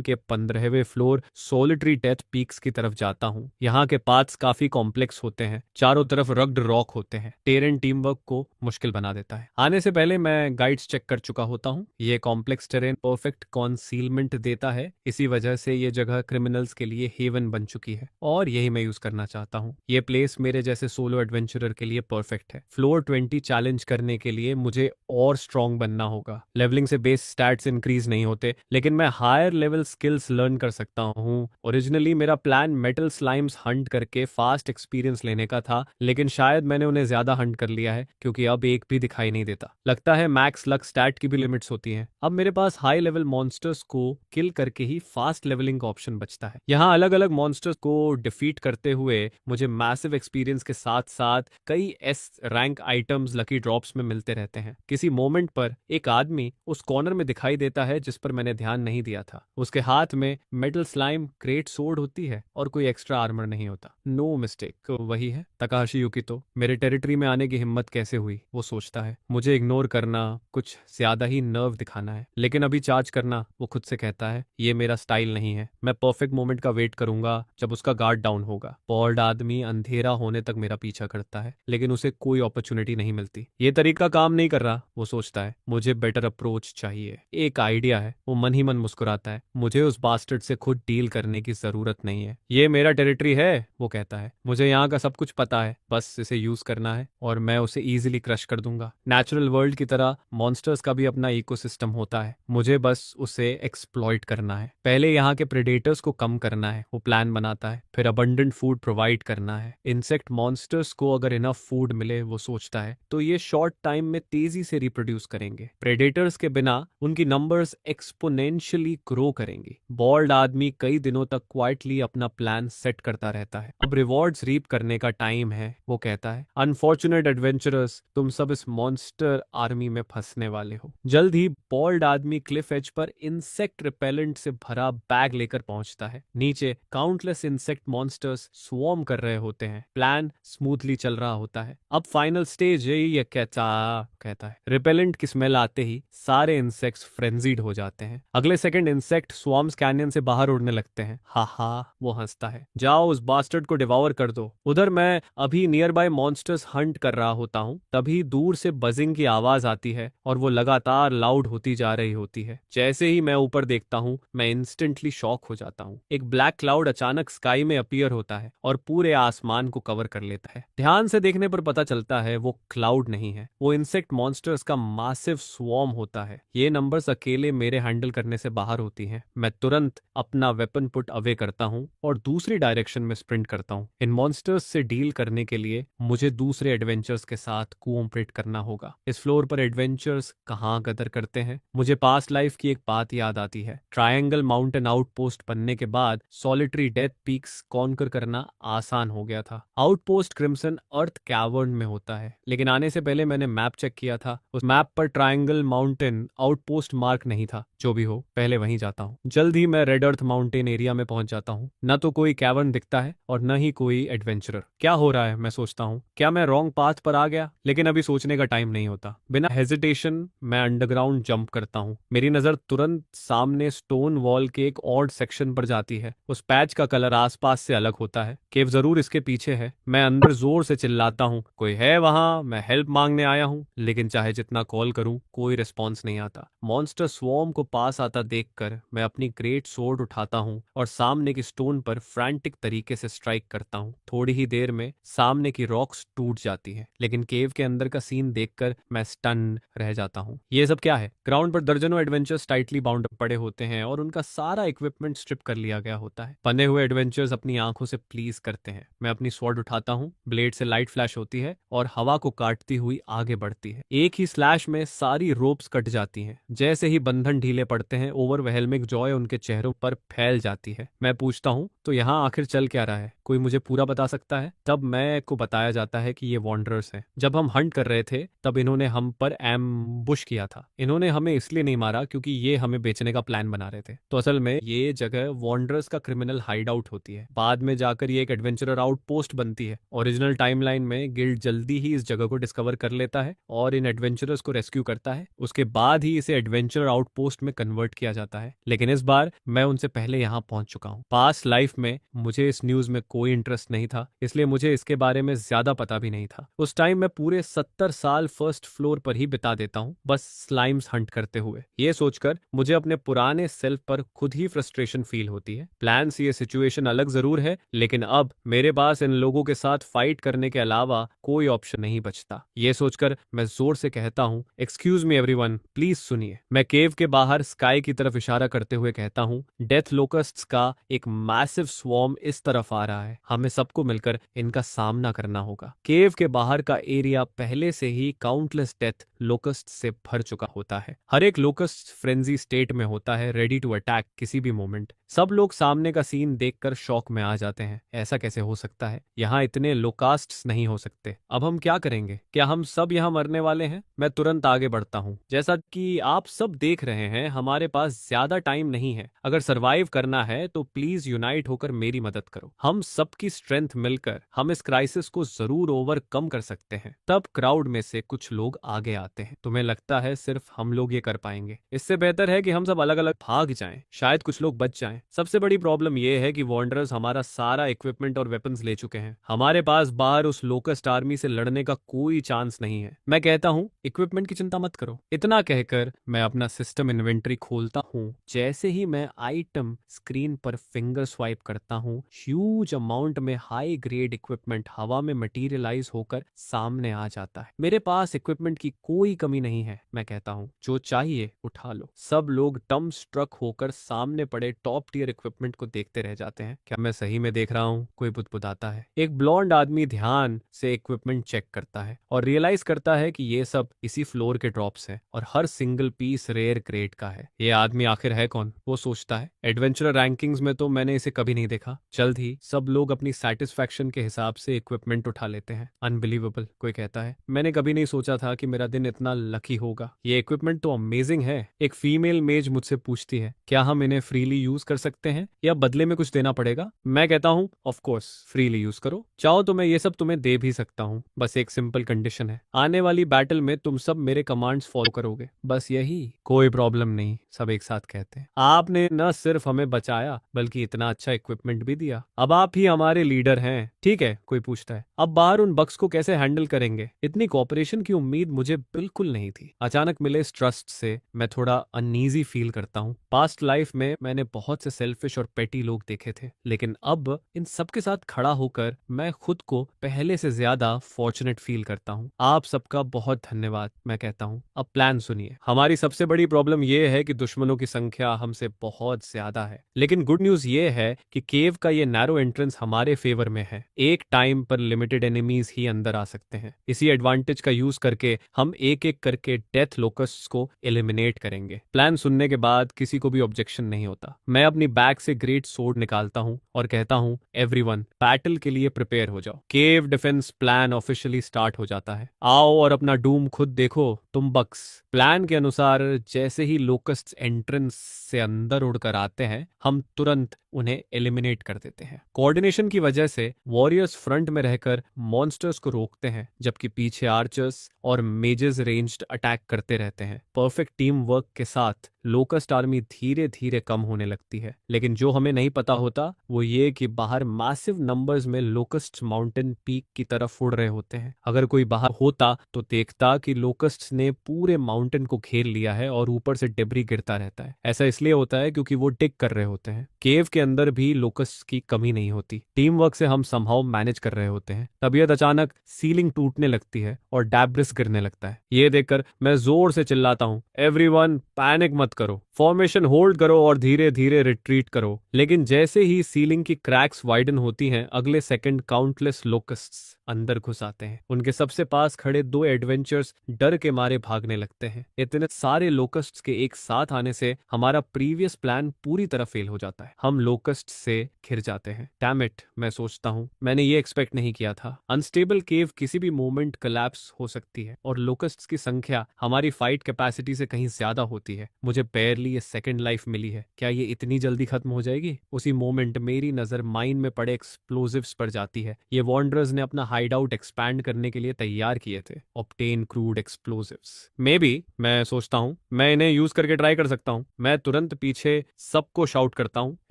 के 15वें फ्लोर सोलिटरी डेथ पीक्स की तरफ जाता हूँ। यहाँ के पाथ्स काफी कॉम्प्लेक्स होते हैं, चारों तरफ रग्ड रॉक होते हैं। टेरेन टीम वर्क को मुश्किल बना देता है। आने से पहले मैं गाइड्स चेक कर चुका होता हूँ। ये कॉम्प्लेक्स टेरेन परफेक्ट कॉन्सीलमेंट देता है, इसी वजह से ये जगह क्रिमिनल्स के लिए हेवन बन चुकी है और यही मैं यूज करना चाहता हूँ। ये प्लेस मेरे जैसे सोलो एडवेंचरर के लिए परफेक्ट है। फ्लोर 20 चैलेंज करने के लिए मुझे और स्ट्रांग बनना होगा। लेवलिंग से बेस स्टैट्स इंक्रीज नहीं होते, लेकिन मैं हायर लेवल स्किल्स लर्न कर सकता हूँ। ओरिजिनली मेरा प्लान मेटल स्लाइम्स हंट करके फास्ट एक्सपीरियंस लेने का था, लेकिन शायद मैंने उन्हें ज्यादा हंट कर लिया है, क्योंकि अब एक भी दिखाई नहीं देता। लगता है मैक्स लक स्टैट की भी लिमिट्स होती हैं। अब मेरे पास हाई लेवल मॉन्स्टर्स को किल करके ही फास्ट लेवलिंग का ऑप्शन बचता है। यहाँ अलग अलग मॉन्स्टर्स को डिफीट करते हुए मुझे मैसिव एक्सपीरियंस के साथ साथ कई S rank items lucky drops में मिलते रहते हैं। किसी मोमेंट पर एक आदमी उस कॉर्नर में दिखाई देता है जिस पर मैंने ध्यान नहीं दिया था। उसके हाथ में मेटल स्लाइम ग्रेट सोर्ड होती है और कोई एक्स्ट्रा आर्मर नहीं होता। नो मिस्टेक, वही है तकाशी युकितो। मेरे टेरिटरी में आने की हिम्मत कैसे हुई, वो सोचता है। मुझे इग्नोर करना, कुछ ज्यादा ही नर्व दिखाना है, लेकिन अभी चार्ज करना, वो खुद से कहता है। ये मेरा स्टाइल नहीं है। मैं परफेक्ट मोमेंट का वेट करूंगा जब उसका गार्ड डाउन होगा। बॉल्ड आदमी अंधेरा होने तक मेरा पीछा करता है, लेकिन उसे कोई अपॉर्चुनिटी नहीं मिलती। ये तरीका काम नहीं कर रहा, वो सोचता है। मुझे बेटर अप्रोच चाहिए। एक आइडिया है, वो मन ही मन मुस्कुराता है। मुझे उस बास्टर्ड से खुद डील करने की जरूरत नहीं है। ये मेरा टेरिटरी है, वो कहता है। मुझे यहाँ का सब कुछ पता है, बस इसे यूज करना है और मैं उसे इजीली क्रश कर दूंगा। नेचुरल वर्ल्ड की तरह मॉन्स्टर्स का भी अपना इकोसिस्टम होता है, मुझे बस उसे एक्सप्लॉइट करना है। पहले यहाँ के प्रेडेटर्स को कम करना है, वो प्लान बनाता है, फिर अबंडेंट फूड प्रोवाइड करना है। इंसेक्ट मॉन्स्टर्स को अगर इनफ फूड मिले, वो सोचता है, तो ये शॉर्ट टाइम में तेजी से रिप्रोड्यूस करेंगे। प्रेडेटर्स के बिना उनकी नंबर्स एक्सपोनेंशियली ग्रो करेंगी। बॉल्ड आदमी कई दिनों तक क्वाइटली अपना प्लान सेट करता रहता है। अब रिवॉर्ड्स रीप करने का टाइम है, वो कहता है। अनफॉर्चुनेट एडवेंचरर्स, तुम सब इस मॉन्स्टर आर्मी में फंसने वाले हो। जल्द ही बॉल्ड आदमी क्लिफ एज पर इंसेक्ट रिपेलेंट से भरा बैग लेकर पहुंचता है। नीचे काउंटलेस इंसेक्ट मॉन्स्टर्स स्वॉर्म कर रहे होते हैं। प्लान स्मूथली चल रहा होता है। अब फाइनल स्टेज ये कहता है। रिपेलेंट की स्मेल आते ही सारे इंसेक्ट्स फ्रेंजीड हो जाते हैं। अगले सेकंड इंसेक्ट स्वॉर्म्स कैनियन से बाहर उड़ने लगते हैं। हा हा, वो हंसता है। जाओ उस बास्टर्ड को डिवॉर कर दो। उधर मैं अभी नियर बाय मॉन्स्टर्स हंट कर रहा होता हूँ, तभी दूर से बजिंग की आवाज आती है और वो लगातार लाउड होती जा रही होती है। जैसे ही मैं ऊपर देखता हूँ, मैं इंस्टेंटली शॉक हो जाता हूँ। एक ब्लैक क्लाउड अचानक स्काई में अपीयर होता है और पूरे आसमान को कवर कर लेता है। ध्यान से देखने पर पता चलता है वो क्लाउड नहीं है, वो इंसेक्ट मॉन्स्टर्स का मासिव स्वॉर्म होता है। ये नंबर्स अकेले मेरे हैंडल करने से बाहर होती हैं। मैं तुरंत अपना वेपन पुट अवे करता हूँ और दूसरी डायरेक्शन में स्प्रिंट करता हूँ। इन मॉन्स्टर्स से डील करने के लिए मुझे दूसरे एडवेंचर्स के साथ कोऑपरेट करना होगा। इस फ्लोर पर एडवेंचर्स कहाँ गदर करते हैं। मुझे पास्ट लाइफ की एक बात याद आती है। ट्रायंगल माउंटेन आउटपोस्ट बनने के बाद सॉलिटरी डेथ पीक्स कॉन्कर करना आसान हो गया था। आउटपोस्ट क्रिम्सन अर्थ कैवर्न में होता है, लेकिन आने से पहले मैंने मैप चेक किया था। उस मैप पर ट्रायंगल माउंटेन आउटपोस्ट मार्क नहीं था। जो भी हो, पहले वहीं जाता हूँ। जल्द ही मैं रेड अर्थ माउंटेन एरिया में पहुंच जाता हूँ। न तो कोई कैवर्न दिखता है और न ही कोई एडवेंचरर। क्या हो रहा है, मैं सोचता हूँ। क्या मैं रॉन्ग पाथ पर आ गया? लेकिन अभी सोचने का टाइम नहीं होता। बिना हेजिटेशन मैं अंडरग्राउंड जंप करता हूँ। मेरी नजर तुरंत सामने स्टोन वॉल के एक ऑड सेक्शन पर जाती है। उस पैच का कलर आसपास से अलग होता है। केव जरूर इसके पीछे है। मैं अंदर जोर से चिल्लाता हूँ, कोई है वहां? मैं हेल्प मांगने आया हूँ। लेकिन चाहे जितना कॉल करूं, कोई रिस्पॉन्स नहीं आता। मॉन्स्टर स्वॉर्म को पास आता देखकर मैं अपनी ग्रेट सोर्ड उठाता हूँ और सामने की स्टोन पर फ्रैंटिक तरीके से स्ट्राइक करता हूँ। थोड़ी ही देर में सामने की रॉक्स टूट जाती हैं, लेकिन केव के अंदर का सीन देखकर मैं स्टन रह जाता हूँ। ये सब क्या है? ग्राउंड पर दर्जनों एडवेंचर्स टाइटली बाउंड पड़े होते हैं और उनका सारा इक्विपमेंट स्ट्रिप कर लिया गया होता है। बने हुए एडवेंचर्स अपनी आंखों से प्लीज करते हैं। मैं अपनी स्वॉर्ड उठाता हूँ, ब्लेड से लाइट फ्लैश होती है और हवा को काटती हुई आगे बढ़ती है। एक ही स्लैश में सारी रोप्स कट जाती हैं। जैसे ही बंधन ढीले पड़ते हैं, ओवरवेलमिंग जॉय उनके चेहरों पर फैल जाती है। मैं पूछता हूँ, तो यहाँ आखिर चल क्या रहा है? कोई मुझे पूरा बता सकता है? तब मैं को बताया जाता है कि ये वॉन्डरर्स हैं। जब हम हंट कर रहे थे, तब इन्होंने हम पर एम्बुश किया था। इन्होंने हमें इसलिए नहीं मारा क्योंकि ये हमें बेचने का प्लान बना रहे थे। तो असल में ये जगह वॉन्डरर्स का क्रिमिनल हाइड आउट होती है। बाद में जाकर ये एक एडवेंचरर आउटपोस्ट बनती है। ओरिजिनल टाइमलाइन में गिल्ड जल्दी ही इस जगह को डिस्कवर कर लेता है और इन एडवेंचरर्स को रेस्क्यू करता है। उसके बाद ही इसे एडवेंचर आउटपोस्ट में कन्वर्ट किया जाता है। लेकिन इस बार मैं उनसे पहले यहाँ पहुंच चुका हूँ। पास्ट लाइफ में मुझे इस न्यूज में कोई इंटरेस्ट नहीं था, इसलिए मुझे इसके बारे में ज्यादा पता भी नहीं था। उस टाइम मैं पूरे 70 साल फर्स्ट फ्लोर पर ही बिता देता हूँ, बस स्लाइम्स हंट करते हुए। ये सोचकर मुझे अपने पुराने सेल्फ पर खुद ही फ्रस्ट्रेशन फील होती है। प्लान से ये सिचुएशन अलग जरूर है, लेकिन अब मेरे पास इन लोगों के साथ फाइट करने के अलावा कोई ऑप्शन नहीं बचता। ये सोचकर मैं जोर से कहता हूँ, एक्सक्यूज मी एवरीवन, प्लीज सुनिए। मैं केव के बाहर स्काई की तरफ इशारा करते हुए कहता हूँ, डेथ लोकस्ट्स का एक मैसिव स्वॉर्म इस तरफ आ रहा है। हमें सबको मिलकर इनका सामना करना होगा। केव के बाहर का एरिया पहले से ही काउंटलेस डेथ लोकस्ट से भर चुका होता है। हर एक लोकस्ट फ्रेंजी स्टेट में होता है, रेडी टू अटैक किसी भी मोमेंट। सब लोग सामने का सीन देखकर शॉक में आ जाते हैं। ऐसा कैसे हो सकता है? यहाँ इतने लोकास्ट्स नहीं हो सकते। अब हम क्या करेंगे? क्या हम सब यहाँ मरने वाले हैं? मैं तुरंत आगे बढ़ता हूँ। जैसा कि आप सब देख रहे हैं, हमारे पास ज्यादा टाइम नहीं है। अगर सरवाइव करना है तो प्लीज यूनाइट होकर मेरी मदद करो। हम सबकी स्ट्रेंथ मिलकर हम इस क्राइसिस को जरूर ओवरकम कर सकते हैं। तब क्राउड में से कुछ लोग आगे आते हैं। तुम्हें लगता है सिर्फ हम लोग ये कर पाएंगे? इससे बेहतर है कि हम सब अलग अलग भाग जाएं। शायद कुछ लोग बच जाएं। सबसे बड़ी प्रॉब्लम यह है कि वॉन्डरर्स हमारा सारा इक्विपमेंट और वेपन्स ले चुके हैं। हमारे पास बाहर उस लोकस्ट आर्मी से लड़ने का कोई चांस नहीं है। मैं कहता हूँ, इक्विपमेंट की चिंता मत करो। इतना कहकर मैं अपना सिस्टम इन्वेंटरी खोलता हूँ। जैसे ही मैं आइटम स्क्रीन पर फिंगर स्वाइप करता हूँ, ह्यूज अमाउंट में हाई ग्रेड इक्विपमेंट हवा में मटेरियलाइज होकर सामने आ जाता है। मेरे पास इक्विपमेंट की कोई कमी नहीं है। मैं कहता हूँ, जो चाहिए उठा लो। सब लोग टम स्ट्रक होकर सामने पड़े टॉप टियर इक्विपमेंट को देखते रह जाते जाते हैं। क्या मैं सही में देख रहा हूँ? कोई बुदबुदाता है। एक ब्लॉन्ड आदमी ध्यान से इक्विपमेंट चेक करता है और रियलाइज करता है कि ये सब इसी फ्लोर के ड्रॉप्स हैं और हर सिंगल पीस रेयर ग्रेड का है। ये आदमी आखिर है कौन? वो सोचता है। एडवेंचरर रैंकिंग्स में तो मैंने इसे कभी नहीं देखा। जल्द ही सब लोग अपनी सेटिस्फैक्शन के हिसाब से इक्विपमेंट उठा लेते हैं। अनबिलीवेबल, कोई कहता है। मैंने कभी नहीं सोचा था कि मेरा दिन इतना लकी होगा। ये इक्विपमेंट तो अमेजिंग है। एक फीमेल मेज मुझसे पूछती है, क्या हम इन्हें फ्रीली यूज कर सकते हैं या बदले में कुछ देना पड़ेगा? मैं कहता हूँ ऑफ कोर्स फ्रीली यूज करो। चाहो तो मैं ये सब तुम्हें दे भी सकता हूँ, बस एक सिंपल कंडीशन है। आने वाली बैटल में तुम सब मेरे कमांड्स फॉलो करोगे, बस यही। कोई प्रॉब्लम नहीं, सब एक साथ कहते हैं। आपने न सिर्फ हमें बचाया बल्कि इतना अच्छा इक्विपमेंट भी दिया। अब आप ही हमारे लीडर हैं। ठीक है, कोई पूछता है, अब बाहर उन बग्स को कैसे हैंडल करेंगे? इतनी कोऑपरेशन की उम्मीद मुझे बिल्कुल नहीं थी। अचानक मिले इस ट्रस्ट से मैं थोड़ा अनईजी फील करता हूँ। पास्ट लाइफ में मैंने बहुत से सेल्फिश और पेटी लोग देखे थे, लेकिन अब इन सब के साथ खड़ा होकर मैं खुद को पहले से ज्यादा फॉर्चुनेट फील करता हूँ। आप सबका बहुत धन्यवाद, मैं कहता हूँ। अब प्लान सुनिए। हमारी सबसे बड़ी प्रॉब्लम यह है कि दुश्मनों की संख्या हमसे बहुत ज्यादा है, लेकिन गुड न्यूज ये है कि केव का ये नैरो एंट्रेंस हमारे फेवर में है। एक टाइम पर लिमिटेड एनिमीज ही अंदर आ सकते हैं। इसी एडवांटेज का यूज करके हम एक एक करके डेथ लोकस्ट्स को एलिमिनेट करेंगे। प्लान सुनने के बाद किसी को भी ऑब्जेक्शन नहीं होता। मैं अपनी बैग से ग्रेट सोर्ड निकालता हूँ और कहता हूँ, एवरीवन बैटल के लिए प्रिपेयर हो जाओ। केव डिफेंस प्लान ऑफिशियली स्टार्ट हो जाता है। आओ और अपना डूम खुद देखो तुम बक्स। प्लान के अनुसार जैसे ही लोकस्ट्स एंट्रेंस से अंदर उड़कर आते हैं, हम तुरंत उन्हें एलिमिनेट कर देते हैं। कोऑर्डिनेशन की वजह से वॉरियर्स फ्रंट में रहकर मॉन्स्टर्स को रोकते हैं, जबकि पीछे आर्चर्स और मेजेस रेंज्ड अटैक करते रहते हैं। परफेक्ट टीम वर्क के साथ लोकस्ट आर्मी धीरे धीरे कम होने लगती है, लेकिन जो हमें नहीं पता होता वो ये कि बाहर मैसिव नंबर्स में लोकस्ट माउंटेन पीक की तरफ उड़ रहे होते हैं। अगर कोई बाहर होता तो देखता कि लोकस्ट्स ने पूरे माउंटेन को घेर लिया है और ऊपर से डिब्री गिरता रहता है। ऐसा इसलिए होता है क्योंकि वो डिग कर रहे होते हैं। केव के अंदर भी लोकस्ट्स की कमी नहीं होती। टीम वर्क से हम समहाउ मैनेज कर रहे होते हैं। तबीयत अचानक सीलिंग टूटने लगती है और डैब्रिस गिरने लगता है। ये देखकर मैं जोर से चिल्लाता हूँ, एवरीवन पैनिक मत करो, फॉर्मेशन होल्ड करो और धीरे धीरे रिट्रीट करो। लेकिन जैसे ही सीलिंग की क्रैक्स वाइडन होती हैं, अगले सेकंड काउंटलेस लोकस्ट्स अंदर घुस आते हैं। उनके सबसे पास खड़े दो एडवेंचर्स डर के मारे भागने लगते हैं। इतने सारे लोकस्ट्स के एक साथ आने से हमारा प्रीवियस प्लान पूरी तरह फेल हो जाता है। हम लोकस्ट से घिर जाते हैं। डैम इट, मैं सोचता हूँ, मैंने ये एक्सपेक्ट नहीं किया था। अनस्टेबल केव किसी भी मोमेंट कोलैप्स हो सकती है और लोकस्ट्स की संख्या हमारी फाइट कैपेसिटी से कहीं ज्यादा होती है। मुझे barely ये सेकंड लाइफ मिली है। क्या ये इतनी जल्दी खत्म हो जाएगी? उसी मोमेंट मेरी नजर माइन में पड़े एक्सप्लोजिव्स पर जाती है। ये वॉन्डरर्स ने अपना हाइड आउट एक्सपैंड करने के लिए तैयार किए थे। Obtain crude explosives. May be, मैं सोचता हूँ, मैं इन्हें यूज करके ट्राई कर सकता हूँ। मैं तुरंत पीछे सबको शाउट करता हूँ,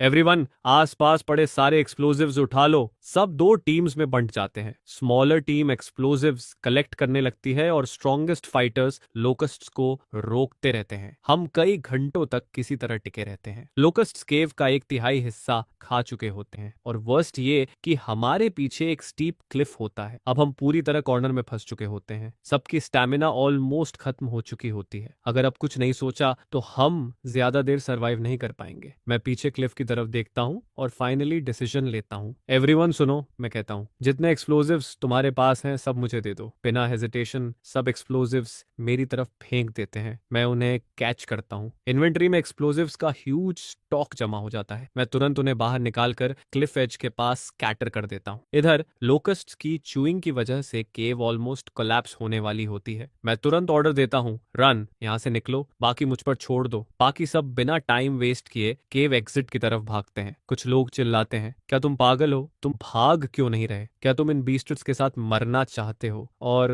एवरीवन आसपास पड़े सारे एक्सप्लोजिव्स उठा लो। सब दो टीम्स में बंट जाते हैं। स्मॉलर टीम एक्सप्लोजिव्स कलेक्ट करने लगती है और स्ट्रॉन्गेस्ट फाइटर्स लोकस्ट्स को रोकते रहते हैं। हम कई घंटों तक किसी तरह टिके रहते हैं। लोकस्ट्स केव का एक तिहाई हिस्सा खा चुके होते हैं और वर्स्ट ये कि हमारे पीछे एक स्टीप क्लिफ होता है। अब हम पूरी तरह कॉर्नर में फंस चुके होते हैं। सबकी स्टैमिना ऑलमोस्ट खत्म हो चुकी होती है। अगर अब कुछ नहीं सोचा तो हम ज्यादा देर सरवाइव नहीं कर पाएंगे। मैं पीछे क्लिफ की तरफ देखता हूँ और फाइनली डिसीजन लेता हूँ। एवरीवन सुनो, मैं कहता हूँ, जितने एक्सप्लोजिव्स तुम्हारे पास हैं सब मुझे दे दो। बिना हेजिटेशन सब एक्सप्लोजिव्स मेरी तरफ फेंक देते हैं। मैं उन्हें कैच करता हूँ। इन्वेंटरी में एक्सप्लोजिव्स का ह्यूज स्टॉक जमा हो जाता है। मैं तुरंत उन्हें बाहर निकालकर क्लिफ एज के पास स्कैटर कर देता हूँ। इधर लोकस्ट्स की चूइंग की वजह से केव ऑलमोस्ट कोलैप्स होने वाली होती है। मैं तुरंत ऑर्डर देता हूँ, रन, यहाँ से निकलो, बाकी मुझ पर छोड़ दो। बाकी सब बिना टाइम वेस्ट किए केव एग्जिट की तरफ भागते हैं। कुछ लोग चिल्लाते हैं, क्या तुम पागल हो? तुम भाग क्यों नहीं रहे? क्या तुम इन बीस्ट्स के साथ मरना चाहते हो? और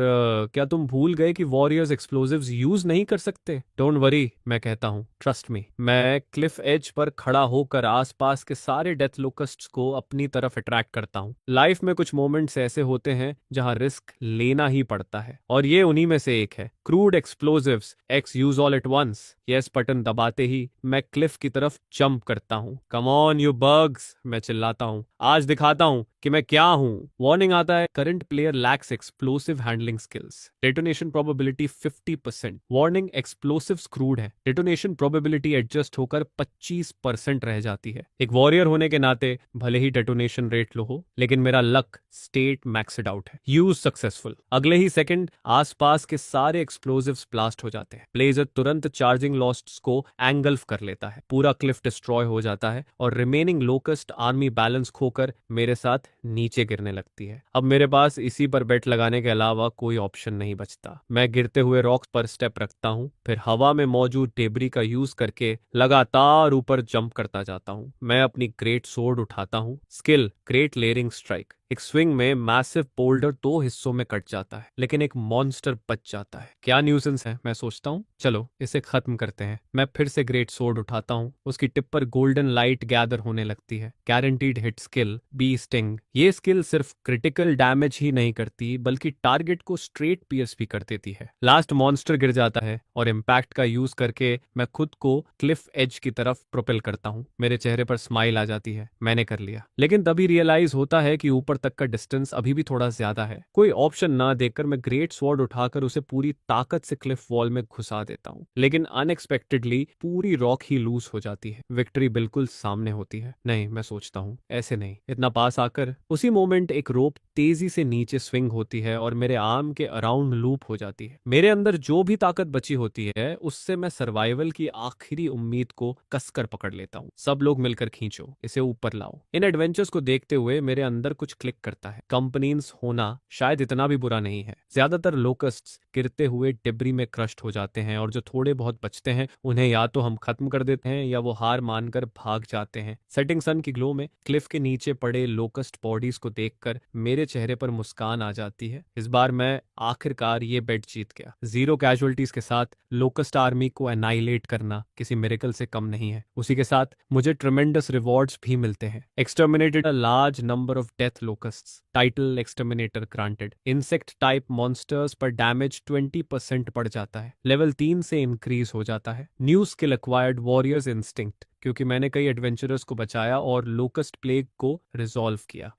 क्या तुम भूल गए कि वॉरियर्स एक्सप्लोजिव्स यूज नहीं कर सकते? डोंट वरी, मैं कहता हूँ, ट्रस्ट मी। मैं क्लिफ एज पर खड़ा होकर आसपास के सारे डेथ लोकस्ट्स को अपनी तरफ अट्रैक्ट करता हूँ। लाइफ में कुछ मोमेंट्स ऐसे होते हैं जहां रिस्क लेना ही पड़ता है और ये उन्हीं में से एक है। Crude explosives, x use all at once. Yes button दबाते ही मैं क्लिफ की तरफ जंप करता हूँ। कम ऑन यू बग्स, मैं चिल्लाता हूँ, आज दिखाता हूँ कि मैं क्या हूं। वार्निंग आता है, current player lakhs explosive handling skills, detonation probability 50%। Warning, explosive crude है, डेटोनेशन प्रोबेबिलिटी एडजस्ट होकर 25% रह जाती है। एक वॉरियर होने के नाते भले ही डेटोनेशन रेट लो हो, लेकिन मेरा लक स्टेट मैक्सड आउट है। यूज सक्सेसफुल, अगले ही सेकंड आसपास के सारे एक्सप्लोसिव्स ब्लास्ट हो जाते हैं। ब्लेजर तुरंत चार्जिंग लॉस्ट्स को एंगल्फ कर लेता है, पूरा क्लिफ डिस्ट्रॉय हो जाता है और रिमेनिंग लोकस्ट आर्मी बैलेंस खोकर मेरे साथ नीचे गिरने लगती है। अब मेरे पास इसी पर बेट लगाने के अलावा कोई ऑप्शन नहीं बचता। मैं गिरते हुए रॉक्स पर स्टेप रखता हूँ, फिर हवा में मौजूद डेबरी का यूज करके लगातार ऊपर जंप करता जाता हूँ। मैं अपनी ग्रेट सोर्ड उठाता हूँ, स्किल ग्रेट लेयरिंग स्ट्राइक। एक स्विंग में मैसिव पोल्डर 2 हिस्सों में कट जाता है, लेकिन एक मॉन्स्टर बच जाता है। क्या न्यूसेंस है, मैं सोचता हूँ, चलो इसे खत्म करते हैं। मैं फिर से ग्रेट सोर्ड उठाता हूँ, उसकी टिप पर गोल्डन लाइट गैदर होने लगती है। Guaranteed hit skill bee sting. ये स्किल सिर्फ क्रिटिकल डैमेज ही नहीं करती, बल्कि टारगेट को स्ट्रेट पियर्स भी कर देती है। लास्ट मॉन्स्टर गिर जाता है और इम्पैक्ट का यूज करके मैं खुद को क्लिफ एज की तरफ प्रोपेल करता हूँ। मेरे चेहरे पर स्माइल आ जाती है, मैंने कर लिया। लेकिन तभी रियलाइज होता है कि ऊपर तक का डिस्टेंस अभी भी थोड़ा ज्यादा है। कोई ऑप्शन ना देखकर मैं ग्रेट स्वॉर्ड उठाकर उसे पूरी ताकत से क्लिफ वॉल में घुसा देता हूँ, लेकिन अनएक्सपेक्टेडली पूरी रॉक ही लूज हो जाती है। विक्ट्री बिल्कुल सामने होती है। नहीं, मैं सोचता हूँ, ऐसे नहीं, इतना पास आकर। उसी मोमेंट एक रोप तेजी से नीचे स्विंग होती है और मेरे आर्म के अराउंड लूप हो जाती है। मेरे अंदर जो भी ताकत बची होती है, उससे मैं सर्वाइवल की आखिरी उम्मीद को कसकर पकड़ लेता हूँ। सब लोग मिलकर खींचो, इसे ऊपर लाओ। इन एडवेंचर्स को देखते हुए मेरे अंदर कुछ क्लिक करता है। कंपनीज होना शायद इतना भी बुरा नहीं है। ज्यादातर लोकस्ट्स गिरते हुए डिब्री में क्रश्ड हो जाते हैं, और जो थोड़े बहुत बचते हैं उन्हें या तो हम खत्म कर देते हैं या वो हार मानकर भाग जाते हैं। सेटिंग सन की ग्लो में क्लिफ के नीचे पड़े लोकस्ट बॉडीज को देखकर मेरे चेहरे पर मुस्कान आ जाती है। इस बार मैं आखिरकार ये बेट जीत गया। 0 कैजुअलिटीज के साथ लोकस्ट आर्मी को एनाइलेट करना किसी मिरेकल से कम नहीं है। उसी के साथ मुझे ट्रेमेंडस रिवॉर्ड्स भी मिलते हैं। Exterminated a large number of death locusts, title exterminator granted. Insect type monsters पर डैमेज 20% बढ़ जाता है, लेवल 3 से इंक्रीज हो जाता है। New skill acquired, warriors instinct, क्योंकि मैंने कई एडवेंचरर्स को बचाया और लोकस्ट प्लेग को रिजॉल्व किया।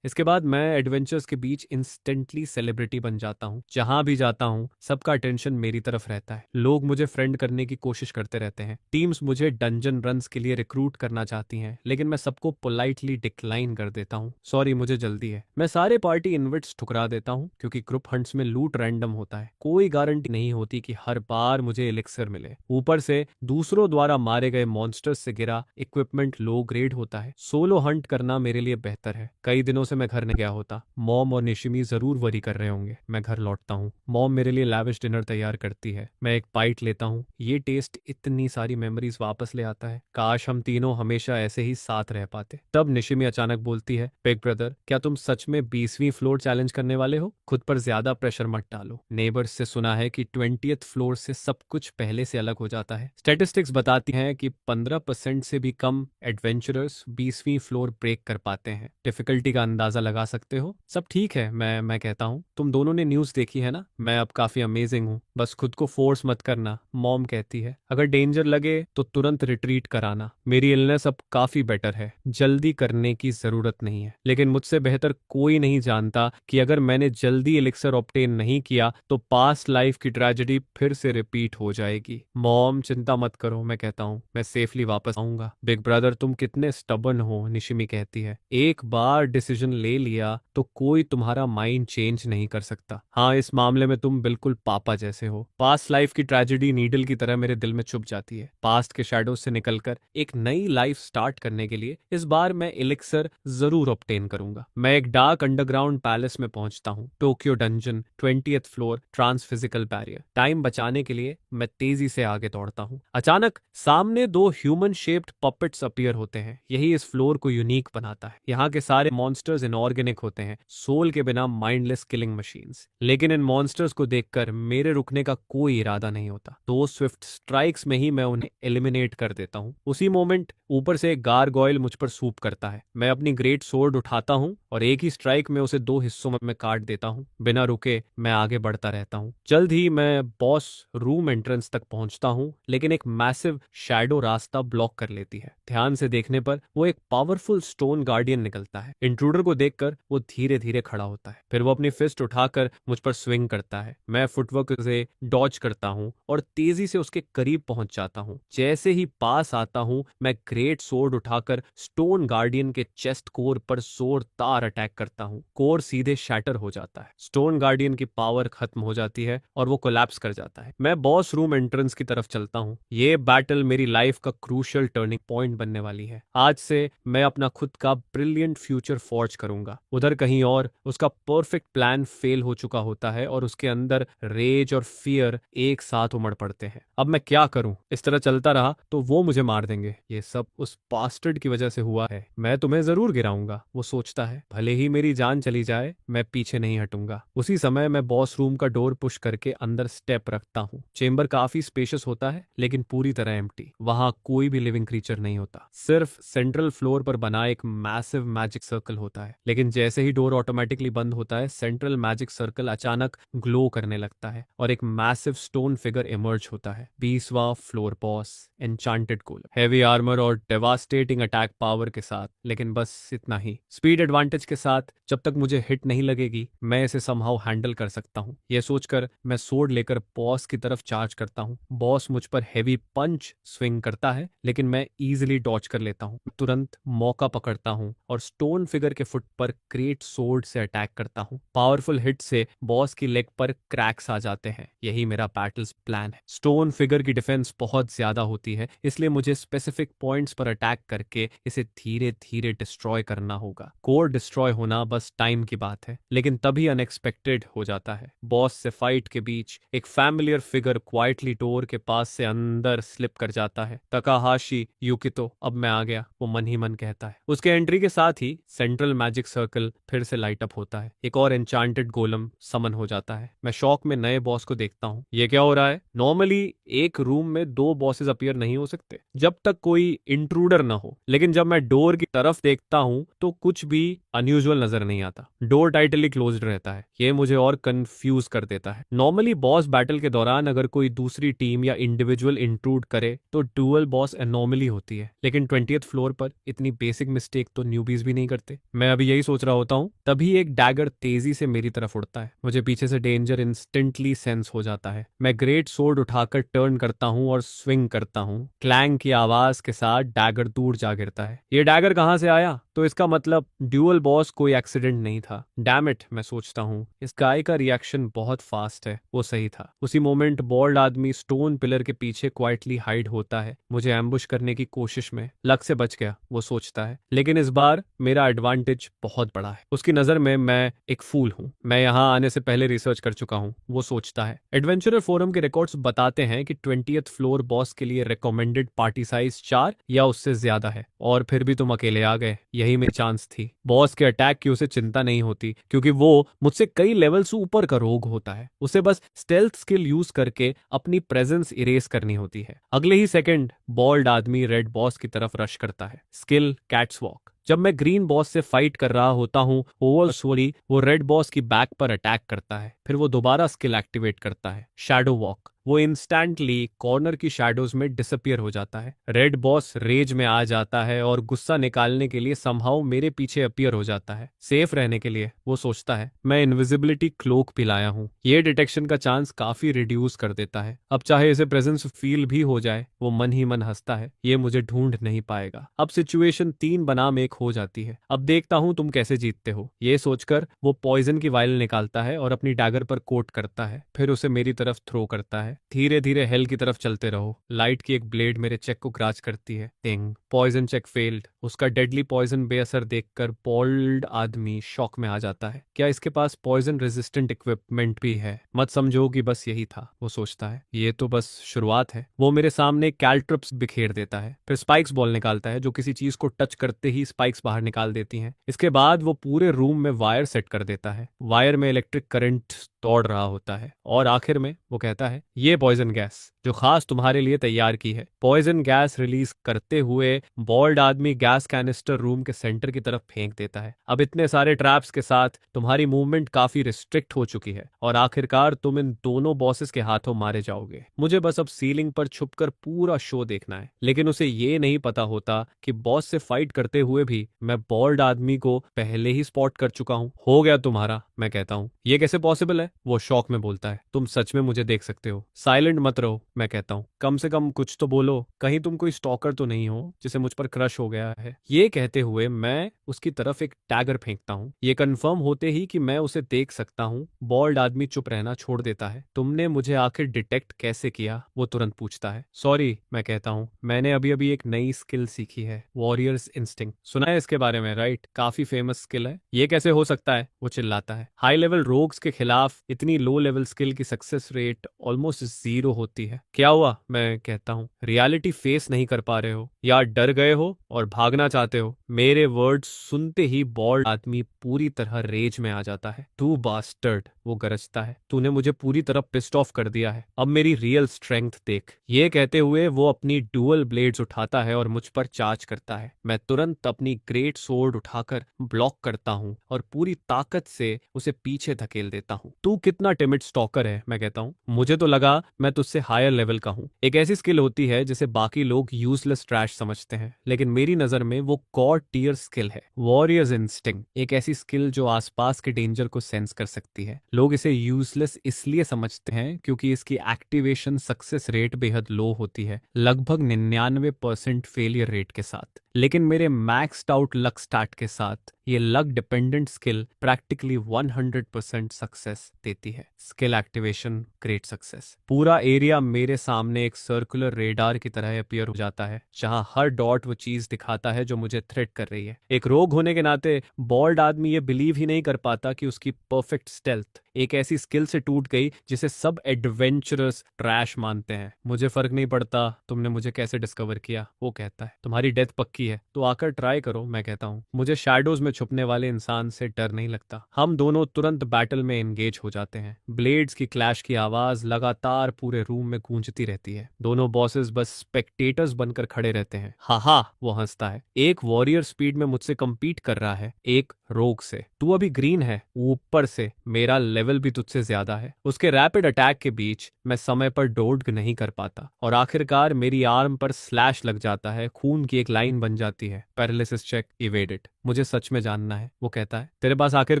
इसके बाद मैं एडवेंचर्स के बीच इंस्टेंटली सेलिब्रिटी बन जाता हूँ। जहां भी जाता हूँ सबका अटेंशन मेरी तरफ रहता है। लोग मुझे फ्रेंड करने की कोशिश करते रहते हैं। टीम्स मुझे डंजन रन्स के लिए रिक्रूट करना चाहती हैं, लेकिन मैं सबको पोलाइटली डिक्लाइन कर देता हूँ। सॉरी, मुझे जल्दी है। मैं सारे पार्टी इनविट्स ठुकरा देता हूँ, क्योंकि ग्रुप हंट्स में लूट रैंडम होता है। कोई गारंटी नहीं होती कि हर बार मुझे एलिक्सर मिले। ऊपर से दूसरों द्वारा मारे गए मॉन्स्टर्स से गिरा इक्विपमेंट लो ग्रेड होता है। सोलो हंट करना मेरे लिए बेहतर है। कई दिनों से मैं घर नहीं गया होता। मॉम और निशिमी जरूर वरी कर रहे होंगे। मैं घर लौटता हूँ, मॉम मेरे लिए लैविश डिनर तैयार करती है। मैं एक बाइट लेता हूँ। ये टेस्ट इतनी सारी मेमोरीज वापस ले आता है। काश हम तीनों हमेशा ऐसे ही साथ रह पाते। तब निशिमी अचानक बोलती है, बिग ब्रदर, क्या तुम सच में 20वीं फ्लोर चैलेंज करने वाले हो? खुद पर ज्यादा प्रेशर मत डालो। नेबर्स से सुना है कि 20th फ्लोर से सब कुछ पहले से अलग हो जाता है। स्टैटिस्टिक्स बताती हैं कि 15% से भी कम एडवेंचरर्स 20वीं फ्लोर ब्रेक कर पाते हैं। डिफिकल्टी का अंदाजा लगा सकते हो। सब ठीक है, मैं कहता हूँ, तुम दोनों ने न्यूज़ देखी है ना? मैं अब काफी अमेजिंग हूँ, बस खुद को फोर्स मत करना। मॉम कहती है, अगर डेंजर लगे तो तुरंत रिट्रीट कराना। मेरी इलनेस अब काफी बेटर है, जल्दी करने की जरूरत नहीं है। लेकिन मुझसे बेहतर कोई नहीं जानता कि अगर मैंने जल्दी एलिक्सर ऑब्टेन नहीं किया तो पास्ट लाइफ की ट्रेजेडी फिर से रिपीट हो जाएगी। मॉम, चिंता मत करो, मैं कहता हूँ, मैं सेफली वापस आऊंगा। बिग ब्रदर, तुम कितने स्टबर्न हो, निशिमी कहती है। एक बार डिसीजन ले लिया तो कोई तुम्हारा माइंड चेंज नहीं कर सकता। हाँ, इस मामले में तुम बिल्कुल पापा जैसे हो। पास्ट लाइफ की ट्रेजेडी नीडल की तरह मेरे दिल में चुभ जाती है। पास्ट के शैडो से निकलकर एक नई लाइफ स्टार्ट करने के लिए इस बार मैं एलिक्सर जरूर ऑब्टेन करूंगा। मैं एक डार्क अंडरग्राउंड पैलेस में पहुंचता हूँ। Tokyo dungeon, 20th floor, trans physical barrier. Time बचाने के लिए मैं तेजी से आगे दौड़ता हूँ। अचानक सामने 2 ह्यूमन शेप्ड पपेट्स अपीयर होते हैं। यही इस फ्लोर को यूनिक बनाता है। यहाँ के सारे मॉन्स्टर्स इनऑर्गेनिक होते हैं, सोल के बिना माइंडलेस किलिंग मशीन्स। लेकिन इन मॉन्स्टर्स को देखकर मेरे रुकने का कोई इरादा नहीं होता। 2 स्विफ्ट स्ट्राइक्स में ही मैं उन्हें एलिमिनेट कर देता हूँ। उसी मोमेंट ऊपर से एक गारगॉयल मुझ पर सूप करता है। मैं अपनी ग्रेट सोर्ड उठाता हूँ और एक ही स्ट्राइक में उसे 2 हिस्सों में काट देता हूँ। बिना रुके मैं आगे बढ़ता रहता हूँ। जल्द ही मैं बॉस रूम एंट्रेंस तक पहुंचता हूँ, लेकिन एक मैसिव शैडो रास्ता ब्लॉक लॉक कर लेती है। ध्यान से देखने पर वो एक पावरफुल स्टोन गार्डियन निकलता है। इंट्रूडर को देखकर वो धीरे धीरे खड़ा होता है, फिर वो अपनी फिस्ट उठाकर मुझ पर स्विंग करता है। मैं फुटवर्क से डॉज करता हूँ और तेजी से उसके करीब पहुंच जाता हूँ। जैसे ही पास आता हूँ, मैं ग्रेट सोर्ड उठाकर स्टोन गार्डियन के चेस्ट कोर पर जोरदार अटैक करता हूँ। कोर सीधे शैटर हो जाता है, स्टोन गार्डियन की पावर खत्म हो जाती है और वो कोलैप्स कर जाता है। मैं बॉस रूम एंट्रेंस की तरफ चलता हूँ। ये बैटल मेरी लाइफ का क्रूशियल टर्निंग पॉइंट बनने वाली है। आज से मैं अपना खुद का ब्रिलियंट फ्यूचर फॉर्ज करूंगा। उधर कहीं और उसका परफेक्ट प्लान फेल हो चुका होता है और उसके अंदर रेज और फियर एक साथ उमड़ पड़ते हैं। अब मैं क्या करूं? इस तरह चलता रहा तो वो मुझे मार देंगे। ये सब उस बास्टर्ड की वजह से हुआ है। मैं तुम्हें जरूर गिराऊंगा, वो सोचता है। भले ही मेरी जान चली जाए, मैं पीछे नहीं हटूंगा। उसी समय मैं बॉस रूम का डोर पुश करके अंदर स्टेप रखता हूँ। चेंबर काफी स्पेशियस होता है, लेकिन पूरी तरह एम्प्टी। वहां कोई भी लिविंग क्रीचर नहीं होता। सिर्फ सेंट्रल फ्लोर पर बना एक मैसिव मैजिक सर्कल होता है। लेकिन जैसे ही डोर ऑटोमेटिकली बंद होता है, सेंट्रल मैजिक सर्कल अचानक ग्लो करने लगता है और एक मैसिव स्टोन फिगर इमर्ज होता है। 20वां floor boss, enchanted golem, heavy armour और डेवास्टेटिंग अटैक पावर के साथ। लेकिन बस इतना ही। स्पीड एडवांटेज के साथ जब तक मुझे हिट नहीं लगेगी, मैं इसे समहाउ हैंडल कर सकता हूँ। यह सोचकर मैं सोर्ड लेकर बॉस की तरफ चार्ज करता हूँ। बॉस मुझ पर हेवी पंच स्विंग करता है, लेकिन मैं इजीली डॉच कर लेता हूँ। तुरंत मौका पकड़ता हूँ और स्टोन फिगर के फुट पर ग्रेट सोर्ड से अटैक करता हूँ। पावरफुल हिट से बॉस की लेग पर क्रैक्स आ जाते हैं। यही मेरा बैटल्स प्लान है। स्टोन फिगर की डिफेंस बहुत ज्यादा होती है, इसलिए मुझे स्पेसिफिक पॉइंट्स पर अटैक करके इसे धीरे धीरे डिस्ट्रॉय करना होगा। कोर डिस्ट्रॉय होना बस टाइम की बात है, लेकिन तभी अनएक्सपेक्टेड हो जाता है। बॉस से फाइट के बीच एक फैमिलियर फिगर क्वाइटली डोर के पास से अंदर स्लिप कर जाता है। तकाहाशी युकितो, अब मैं आ गया, वो मन ही मन कहता है। उसके एंट्री के साथ ही सेंट्रल मैजिक सर्कल फिर से लाइट अप होता है। एक और एन्चांटेड गोलम समन हो जाता है। मैं शॉक में नए बॉस को देखता हूँ। ये क्या हो रहा है? नॉर्मली एक रूम में दो बॉसेस अपीयर नहीं हो सकते जब तक कोई इंट्रूडर ना हो, लेकिन जब मैं डोर की तरफ देखता हूँ तो कुछ भी अनयूजुअल नजर नहीं आता। डोर टाइटली क्लोज्ड रहता है। ये मुझे और कंफ्यूज कर देता है। नॉर्मली बॉस बैटल के दौरान अगर कोई दूसरी टीम या इंडिविजुअल इंट्रूड करे तो डुअल बॉस एनॉमली होती है, लेकिन 20th फ्लोर पर इतनी बेसिक मिस्टेक तो न्यूबीज भी नहीं करते। मैं अभी यही सोच रहा होता हूँ, तभी एक डैगर तेजी से मेरी तरफ उड़ता है। मुझे पीछे से डेंजर इंस्टेंटली सेंस हो जाता है। मैं ग्रेट सोर्ड उठाकर टर्न करता हूँ और स्विंग करता हूँ। क्लैंग की आवाज के साथ डैगर दूर जा गिरता है। ये डैगर कहाँ से आया? तो इसका मतलब ड्यूअल बॉस कोई एक्सीडेंट नहीं था। डैम इट, मैं सोचता हूँ। इस गाय का रिएक्शन बहुत फास्ट है। वो सही था। उसी मोमेंट बॉल्ड आदमी स्टोन पिलर के पीछे क्वाइटली हाइड होता है, मुझे एम्बुश करने की कोशिश में। लक से बच गया, वो सोचता है। लेकिन इस बार मेरा एडवांटेज बहुत बड़ा है। उसकी नजर में मैं एक फूल हूँ। मैं यहाँ आने से पहले रिसर्च कर चुका हूँ, वो सोचता है। एडवेंचरर फोरम के रिकॉर्ड्स बताते हैं कि 20th फ्लोर बॉस के लिए रिकमेंडेड पार्टी साइज 4 या उससे ज्यादा है, और फिर भी तुम अकेले आ गए। यही मेरी चांस थी। बॉस के अटैक की उसे चिंता नहीं होती, क्योंकि वो मुझसे कई लेवल्स ऊपर का रोग होता है। उसे बस स्टेल्थ स्किल यूज करके अपनी प्रेजेंस इरेज करनी होती है। अगले ही सेकंड बॉल्ड आदमी रेड बॉस की तरफ रश करता है। Skill cats walk. जब मैं ग्रीन बॉस से फाइट कर रहा होता हूँ, ओवरस्वरी वो रेड बॉस की बैक पर अटैक करता है। फिर वो दोबारा स्किल एक्टिवेट करता है, शैडो वॉक। वो इंस्टेंटली कॉर्नर की शैडोज में डिसअपियर हो जाता है। रेड बॉस रेज में आ जाता है और गुस्सा निकालने के लिए समहाउ मेरे पीछे अपीयर हो जाता है। सेफ रहने के लिए, वो सोचता है। मैं इनविजिबिलिटी क्लोक भी लाया हूँ। ये डिटेक्शन का चांस काफी रिड्यूस कर देता है। अब चाहे इसे प्रेजेंस फील भी हो जाए, वो मन ही मन हंसता है। ये मुझे ढूंढ नहीं पाएगा। अब सिचुएशन 3 बनाम 1 हो जाती है। अब देखता हूँ तुम कैसे जीतते हो। ये सोचकर वो पॉइजन की वायल निकालता है और अपनी डैगर पर कोट करता है, फिर उसे मेरी तरफ थ्रो करता है। धीरे धीरे हेल की तरफ चलते रहो। लाइट की एक ब्लेड मेरे चेक को ग्राच करती है। टिंग। Poison check failed. उसका डेडली पॉइजन बेअसर देखकर बॉल्ड आदमी शॉक में आ जाता है। क्या इसके पास पॉइजन रेजिस्टेंट इक्विपमेंट भी है? मत समझो कि बस यही था, वो सोचता है। ये तो बस शुरुआत है। वो मेरे सामने कैल्ट्रप्स बिखेर देता है, फिर स्पाइक्स बॉल निकालता है जो किसी चीज को टच करते ही स्पाइक्स बाहर निकाल देती हैं। इसके बाद वो पूरे रूम में वायर सेट कर देता है। वायर में इलेक्ट्रिक करंट दौड़ रहा होता है और आखिर में वो कहता है, ये पॉइजन गैस जो खास तुम्हारे लिए तैयार की है। पॉइजन गैस रिलीज करते हुए बॉल्ड आदमी गैस कैनिस्टर रूम के सेंटर की तरफ फेंक देता है। अब इतने सारे ट्रैप्स के साथ तुम्हारी मूवमेंट काफी रिस्ट्रिक्ट हो चुकी है और आखिरकार तुम इन दोनों बॉसेस के हाथों मारे जाओगे। मुझे बस अब सीलिंग पर छुपकर पूरा शो देखना है, लेकिन उसे ये नहीं पता होता कि बॉस से फाइट करते हुए भी मैं बॉल्ड आदमी को पहले ही स्पॉट कर चुका हूँ। हो गया तुम्हारा, मैं कहता हूँ। ये कैसे पॉसिबल है? वो शॉक में बोलता है। तुम सच में मुझे देख सकते हो। साइलेंट मत रहो, मैं कहता हूँ। कम से कम कुछ तो बोलो, कहीं तुम कोई स्टॉकर तो नहीं हो जिसे मुझ पर क्रश हो गया है। ये कहते हुए मैं उसकी तरफ एक टैगर फेंकता हूँ। ये कंफर्म होते ही कि मैं उसे देख सकता हूँ, बॉल्ड आदमी चुप रहना छोड़ देता है। तुमने मुझे आखिर डिटेक्ट कैसे किया? वो तुरंत पूछता है। सॉरी, मैं कहता हूँ, मैंने अभी अभी एक नई स्किल सीखी है, वॉरियर्स इंस्टिंक्ट। सुना है इसके बारे में, राइट? काफी फेमस स्किल है। ये कैसे हो सकता है? वो चिल्लाता है। हाई लेवल रोग्स के खिलाफ इतनी लो लेवल स्किल की सक्सेस रेट ऑलमोस्ट 0 होती है। क्या हुआ? मैं कहता हूँ। रियलिटी फेस नहीं कर पा रहे हो या डर गए हो और भागना चाहते हो? मेरे वर्ड्स सुनते ही बॉल्ड आदमी पूरी तरह रेज में आ जाता है। तू बास्टर्ड, वो गरजता है, तूने मुझे पूरी तरह पिस्ड ऑफ कर दिया है। अब मेरी रियल स्ट्रेंथ देख। ये कहते हुए वो अपनी डुअल ब्लेड्स उठाता है और मुझ पर चार्ज करता है। मैं तुरंत अपनी ग्रेट सोर्ड उठाकर ब्लॉक करता हूँ और पूरी ताकत से उसे पीछे धकेल देता हूँ। तू कितना टिमिड स्टॉकर है, मैं कहता हूँ। मुझे तो लगा मैं तुझसे हायर लेवल का हूँ। एक ऐसी स्किल होती है जिसे बाकी लोग यूजलेस ट्रैश समझते हैं, लेकिन मेरी नजर में वो गॉड टियर स्किल है। वॉरियर्स इंस्टिंक्ट एक ऐसी स्किल जो आसपास के डेंजर को सेंस कर सकती है। लोग इसे यूजलेस इसलिए समझते हैं क्योंकि इसकी एक्टिवेशन सक्सेस रेट बेहद लो होती है, लगभग 99% फेलियर रेट के साथ। लेकिन मेरे मैक्स्ड आउट लक स्टैट के साथ ये luck dependent skill practically 100% success देती है। Skill activation, great success. पूरा एरिया मेरे सामने एक सर्कुलर रेडार की तरह अपीयर हो जाता है, जहां हर डॉट वो चीज दिखाता है जो मुझे थ्रेट कर रही है। एक रोग होने के नाते बॉल्ड आदमी ये बिलीव ही नहीं कर पाता कि उसकी परफेक्ट स्टेल्थ एक ऐसी स्किल से टूट गई जिसे सब एडवेंचरस ट्रैश मानते हैं। मुझे फर्क नहीं पड़ता तुमने मुझे कैसे डिस्कवर किया, वो कहता है। तुम्हारी डेथ पक्की है तो आकर ट्राई करो, मैं कहता हूँ। मुझे शैडोज में छुपने वाले इंसान से डर नहीं लगता। हम दोनों तुरंत बैटल में एंगेज हो जाते हैं। ब्लेड्स की क्लैश की आवाज लगातार पूरे रूम में गूंजती रहती है। दोनों बॉसेस बस स्पेक्टेटर्स बनकर खड़े रहते हैं। हा, वो हंसता है। एक वॉरियर स्पीड में मुझसे compete कर रहा है, एक रोग से। तू अभी ग्रीन है, ऊपर से मेरा लेवल भी तुझसे ज्यादा है। उसके रैपिड अटैक के बीच मैं समय पर डोड नहीं कर पाता और आखिरकार मेरी आर्म पर स्लैश लग जाता है। खून की एक लाइन बन जाती है। Paralysis check evaded. मुझे सच में जानना है, वो कहता है। तेरे पास आखिर